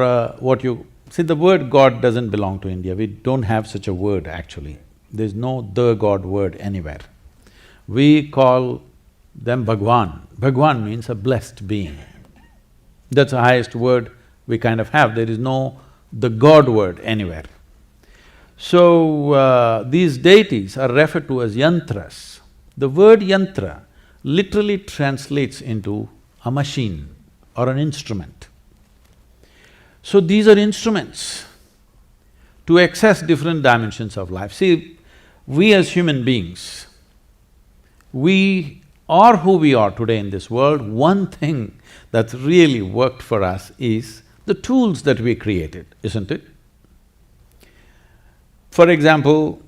see, the word God doesn't belong to India, we don't have such a word actually. There's no the God word anywhere. We call them Bhagwan. Bhagwan means a blessed being. That's the highest word we kind of have, there is no the God word anywhere. So, these deities are referred to as yantras. The word yantra literally translates into a machine or an instrument. So these are instruments to access different dimensions of life. See, we as human beings, we are who we are today in this world. One thing that's really worked for us is the tools that we created, isn't it? For example,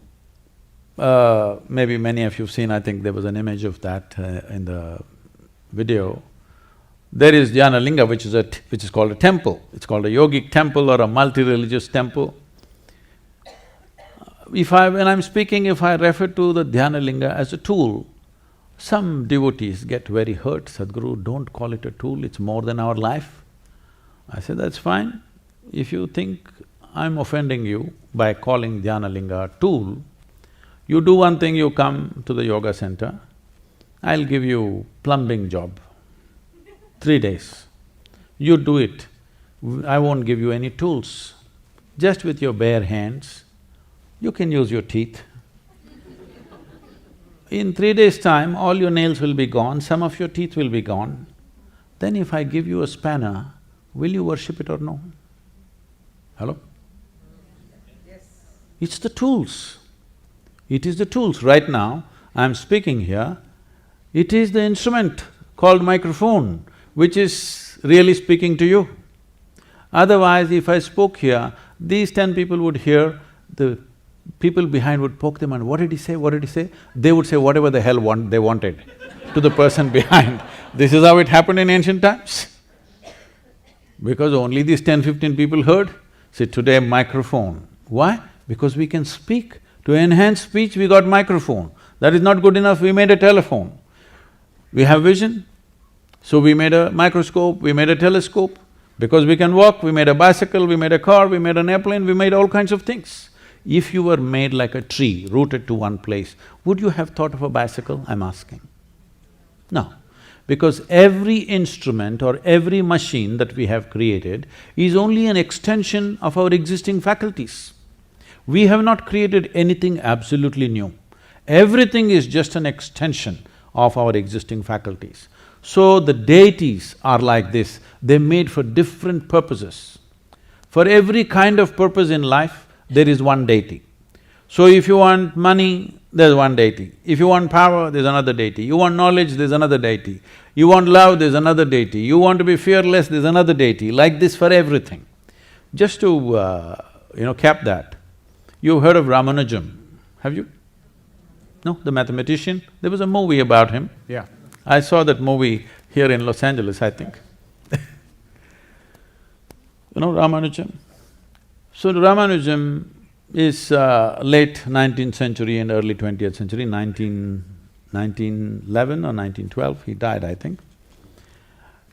maybe many of you've seen, I think there was an image of that in the video. There is Dhyana Linga, which is called a temple. It's called a yogic temple or a multi-religious temple. When I'm speaking, if I refer to the Dhyana Linga as a tool, some devotees get very hurt. Sadhguru, don't call it a tool, it's more than our life. I say, that's fine. If you think I'm offending you by calling Dhyana Linga a tool, you do one thing, you come to the yoga center, I'll give you plumbing job, 3 days. You do it, I won't give you any tools. Just with your bare hands, you can use your teeth. In 3 days' time, all your nails will be gone, some of your teeth will be gone. Then if I give you a spanner, will you worship it or no? Hello? Yes. It's the tools. It is the tools. Right now, I'm speaking here, it is the instrument called microphone which is really speaking to you. Otherwise, if I spoke here, these 10 people would hear, the people behind would poke them and what did he say, what did he say? They would say whatever the hell they wanted to the person behind. This is how it happened in ancient times. Because only these 10-15 people heard. See, today microphone. Why? Because we can speak. To enhance speech, we got microphone. That is not good enough, we made a telephone. We have vision, so we made a microscope, we made a telescope. Because we can walk, we made a bicycle, we made a car, we made an airplane, we made all kinds of things. If you were made like a tree, rooted to one place, would you have thought of a bicycle, I'm asking? No. Because every instrument or every machine that we have created is only an extension of our existing faculties. We have not created anything absolutely new. Everything is just an extension of our existing faculties. So the deities are like this, they're made for different purposes. For every kind of purpose in life, there is one deity. So if you want money, there's one deity. If you want power, there's another deity. You want knowledge, there's another deity. You want love, there's another deity. You want to be fearless, there's another deity. Like this for everything. Just to cap that, you've heard of Ramanujam, have you? No, the mathematician? There was a movie about him. Yeah. I saw that movie here in Los Angeles, I think. You know Ramanujam? So Ramanujam is late 19th century and early 20th century, 1911 or 1912, he died, I think.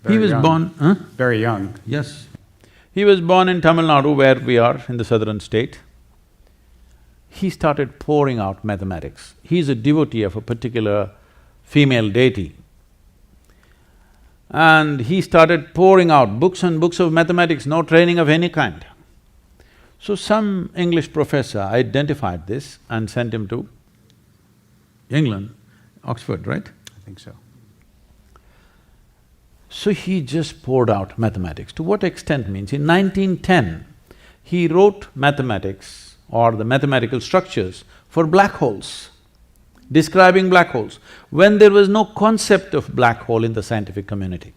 He was born… Very young. Yes. He was born in Tamil Nadu, where we are, in the southern state. He started pouring out mathematics. He's a devotee of a particular female deity. And he started pouring out books and books of mathematics, no training of any kind. So some English professor identified this and sent him to England, Oxford, right? I think so. So he just poured out mathematics. To what extent means, in 1910, he wrote mathematics or the mathematical structures for black holes, describing black holes, when there was no concept of black hole in the scientific community.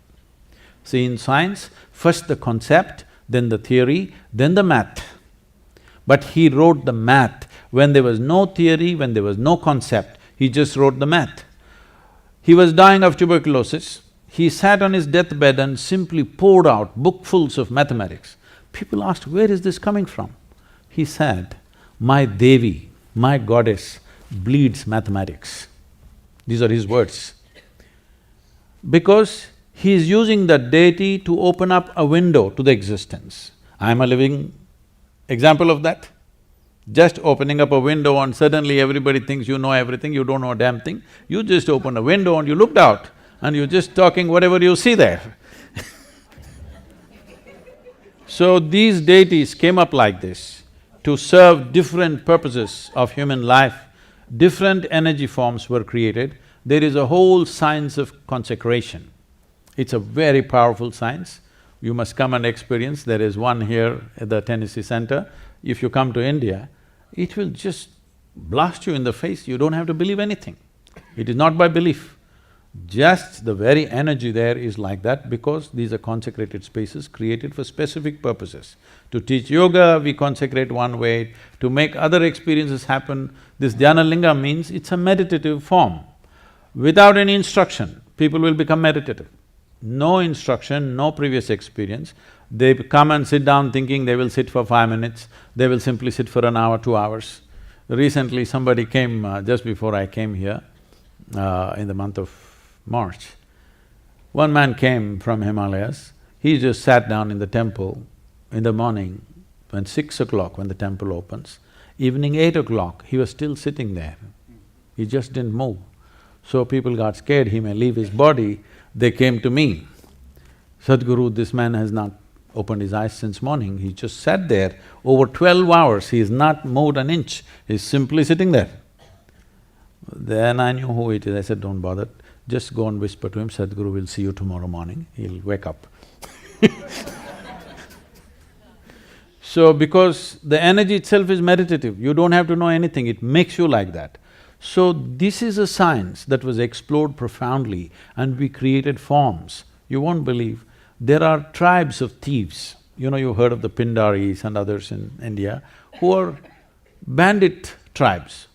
See, in science, first the concept, then the theory, then the math. But he wrote the math when there was no theory, when there was no concept, he just wrote the math. He was dying of tuberculosis. He sat on his deathbed and simply poured out bookfuls of mathematics. People asked, where is this coming from? He said, my Devi, my goddess, bleeds mathematics. These are his words. Because he is using that deity to open up a window to the existence. I am a living example of that. Just opening up a window and suddenly everybody thinks you know everything, you don't know a damn thing. You just opened a window and you looked out and you're just talking whatever you see there. So these deities came up like this to serve different purposes of human life. Different energy forms were created. There is a whole science of consecration. It's a very powerful science. You must come and experience. There is one here at the Tennessee Center. If you come to India, it will just blast you in the face, you don't have to believe anything. It is not by belief. Just the very energy there is like that because these are consecrated spaces created for specific purposes. To teach yoga, we consecrate one way, to make other experiences happen. This dhyana linga means it's a meditative form. Without any instruction, people will become meditative. No instruction, no previous experience. They come and sit down thinking they will sit for 5 minutes, they will simply sit for an hour, 2 hours. Recently somebody came, just before I came here, in the month of March. One man came from Himalayas, he just sat down in the temple in the morning, when 6 o'clock when the temple opens, evening 8 o'clock, he was still sitting there. He just didn't move. So people got scared, he may leave his body, they came to me. Sadhguru, this man has not opened his eyes since morning, he just sat there over 12 hours, he's not moved an inch, he's simply sitting there. Then I knew who it is, I said, don't bother, just go and whisper to him, Sadhguru will see you tomorrow morning, he'll wake up. So because the energy itself is meditative, you don't have to know anything, it makes you like that. So this is a science that was explored profoundly and we created forms. You won't believe, there are tribes of thieves. You know, you heard of the Pindaris and others in India, who are bandit tribes.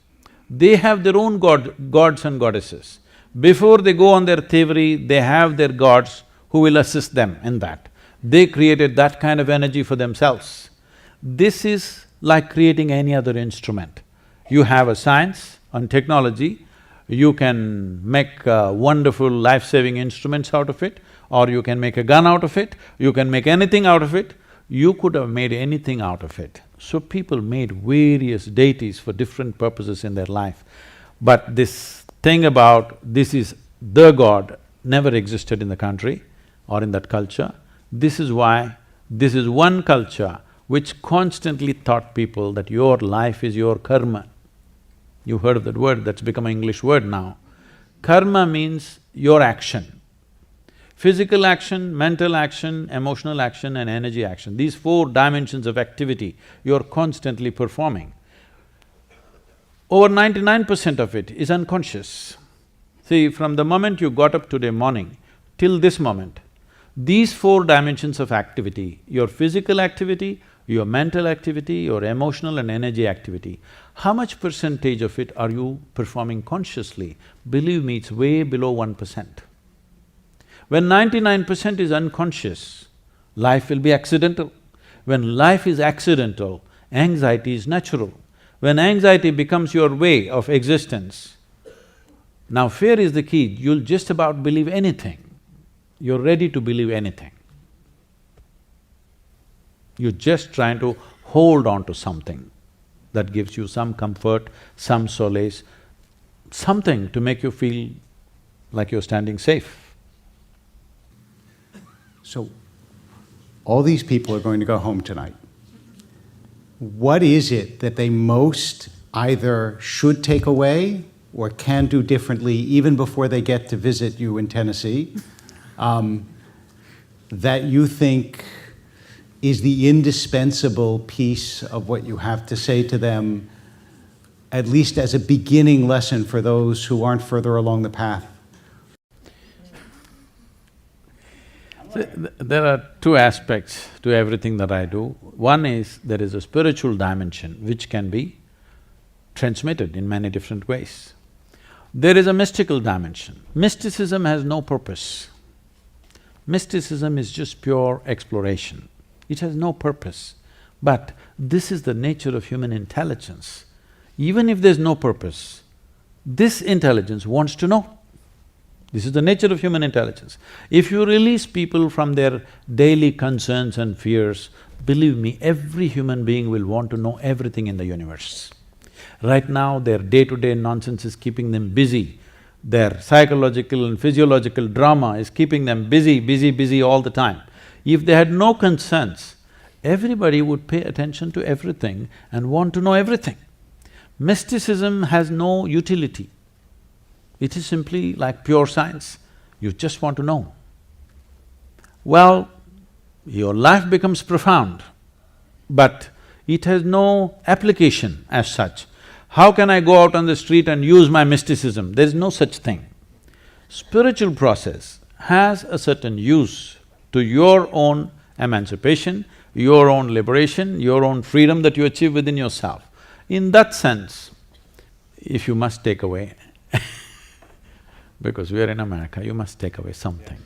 They have their own gods and goddesses. Before they go on their thievery, they have their gods who will assist them in that. They created that kind of energy for themselves. This is like creating any other instrument. You have a science and technology, you can make wonderful life-saving instruments out of it, or you can make a gun out of it, you can make anything out of it, you could have made anything out of it. So people made various deities for different purposes in their life. But this thing about this is the god never existed in the country or in that culture. This is why this is one culture which constantly taught people that your life is your karma. You heard of that word, that's become an English word now. Karma means your action. Physical action, mental action, emotional action and energy action. These 4 dimensions of activity you're constantly performing. Over 99% of it is unconscious. See, from the moment you got up today morning till this moment, these 4 dimensions of activity, your physical activity, your mental activity, your emotional and energy activity, how much percentage of it are you performing consciously? Believe me, it's way below 1%. When 99% is unconscious, life will be accidental. When life is accidental, anxiety is natural. When anxiety becomes your way of existence, now fear is the key, you'll just about believe anything. You're ready to believe anything. You're just trying to hold on to something that gives you some comfort, some solace, something to make you feel like you're standing safe. So, all these people are going to go home tonight. What is it that they most either should take away or can do differently even before they get to visit you in Tennessee, that you think is the indispensable piece of what you have to say to them, at least as a beginning lesson for those who aren't further along the path? There are two aspects to everything that I do. One is there is a spiritual dimension which can be transmitted in many different ways. There is a mystical dimension. Mysticism has no purpose. Mysticism is just pure exploration. It has no purpose. But this is the nature of human intelligence. Even if there's no purpose, this intelligence wants to know. This is the nature of human intelligence. If you release people from their daily concerns and fears, believe me, every human being will want to know everything in the universe. Right now, their day-to-day nonsense is keeping them busy. Their psychological and physiological drama is keeping them busy all the time. If they had no concerns, everybody would pay attention to everything and want to know everything. Mysticism has no utility. It is simply like pure science, you just want to know. Well, your life becomes profound, but it has no application as such. How can I go out on the street and use my mysticism? There is no such thing. Spiritual process has a certain use to your own emancipation, your own liberation, your own freedom that you achieve within yourself. In that sense, if you must take away because we are in America, you must take away something.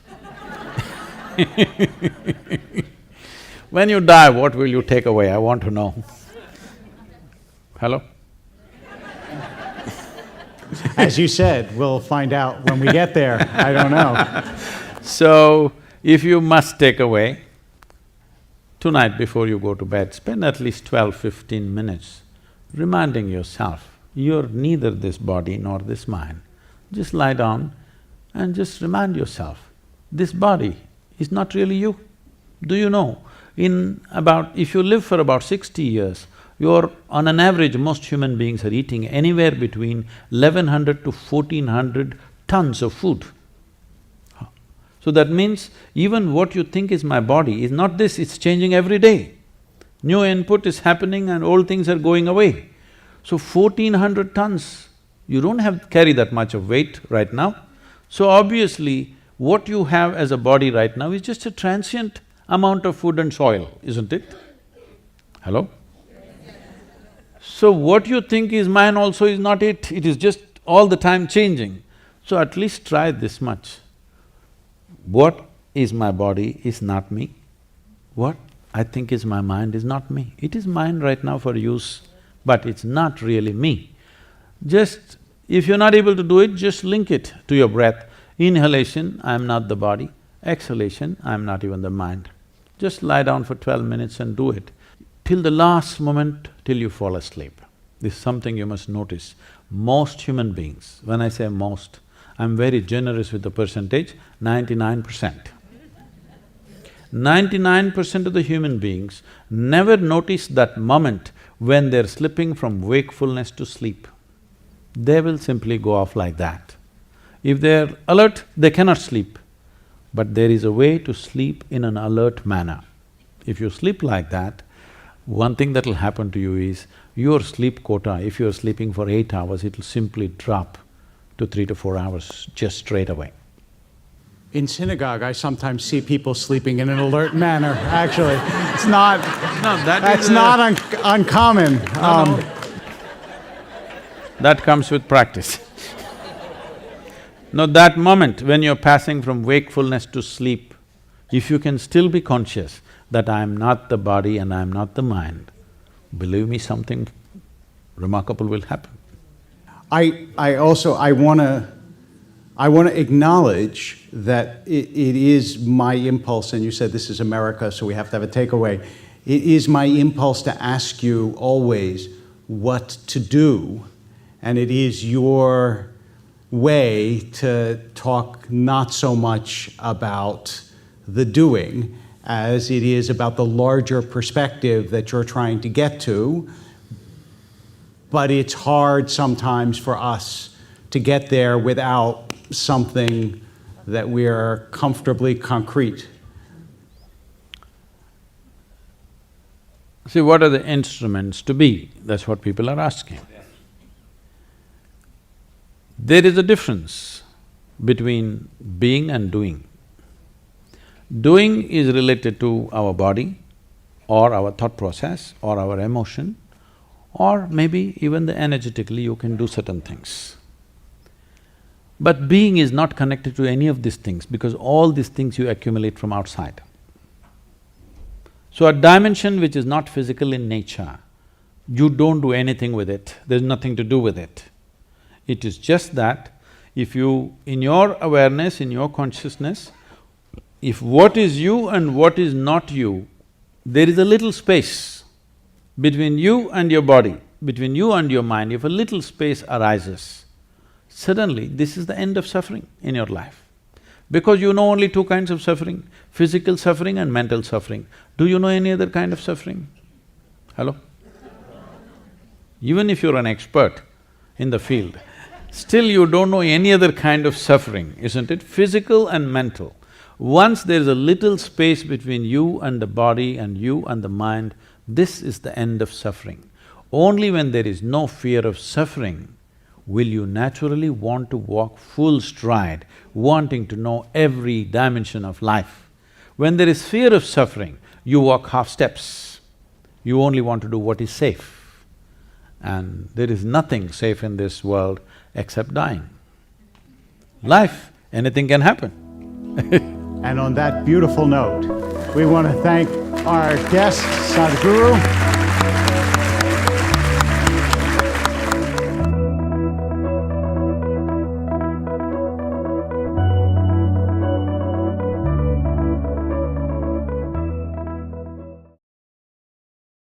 When you die, what will you take away? I want to know. Hello? As you said, we'll find out when we get there, I don't know. So, if you must take away, tonight before you go to bed, spend at least 12–15 minutes reminding yourself, you're neither this body nor this mind. Just lie down and just remind yourself, this body is not really you. Do you know, if you live for about 60 years, on an average, most human beings are eating anywhere between 1100 to 1400 tons of food. So that means even what you think is my body is not this, it's changing every day. New input is happening and old things are going away. So 1400 tons, you don't carry that much of weight right now. So obviously, what you have as a body right now is just a transient amount of food and soil, isn't it? Hello? So what you think is mine also is not it is just all the time changing. So at least try this much. What is my body is not me. What I think is my mind is not me. It is mine right now for use, but it's not really me. Just, if you're not able to do it, just link it to your breath. Inhalation, I'm not the body. Exhalation, I'm not even the mind. Just lie down for 12 minutes and do it, till the last moment, till you fall asleep. This is something you must notice. Most human beings, when I say most, I'm very generous with the percentage, 99%. 99% of the human beings never notice that moment when they're slipping from wakefulness to sleep. They will simply go off like that. If they're alert, they cannot sleep. But there is a way to sleep in an alert manner. If you sleep like that, one thing that'll happen to you is, your sleep quota, if you're sleeping for 8 hours, it'll simply drop to 3 to 4 hours just straight away. In synagogue, I sometimes see people sleeping in an alert manner, actually. It's not… No, that's not uncommon. No. That comes with practice. No, that moment when you're passing from wakefulness to sleep, if you can still be conscious, that I am not the body and I am not the mind, believe me, something remarkable will happen. I wanna acknowledge that it is my impulse, and you said this is America, so we have to have a takeaway. It is my impulse to ask you always what to do, and it is your way to talk not so much about the doing as it is about the larger perspective that you're trying to get to. But it's hard sometimes for us to get there without something that we are comfortably concrete. See, what are the instruments to be? That's what people are asking. There is a difference between being and doing. Doing is related to our body or our thought process or our emotion, or maybe even energetically you can do certain things. But being is not connected to any of these things because all these things you accumulate from outside. So a dimension which is not physical in nature, you don't do anything with it, there's nothing to do with it. It is just that if you… in your awareness, in your consciousness, if what is you and what is not you, there is a little space between you and your body, between you and your mind. If a little space arises, suddenly this is the end of suffering in your life. Because you know only two kinds of suffering, physical suffering and mental suffering. Do you know any other kind of suffering? Hello? Even if you're an expert in the field, still you don't know any other kind of suffering, isn't it? Physical and mental. Once there's a little space between you and the body and you and the mind, this is the end of suffering. Only when there is no fear of suffering will you naturally want to walk full stride, wanting to know every dimension of life. When there is fear of suffering, you walk half steps. You only want to do what is safe. And there is nothing safe in this world except dying. Life, anything can happen. And on that beautiful note, we want to thank our guest, Sadhguru.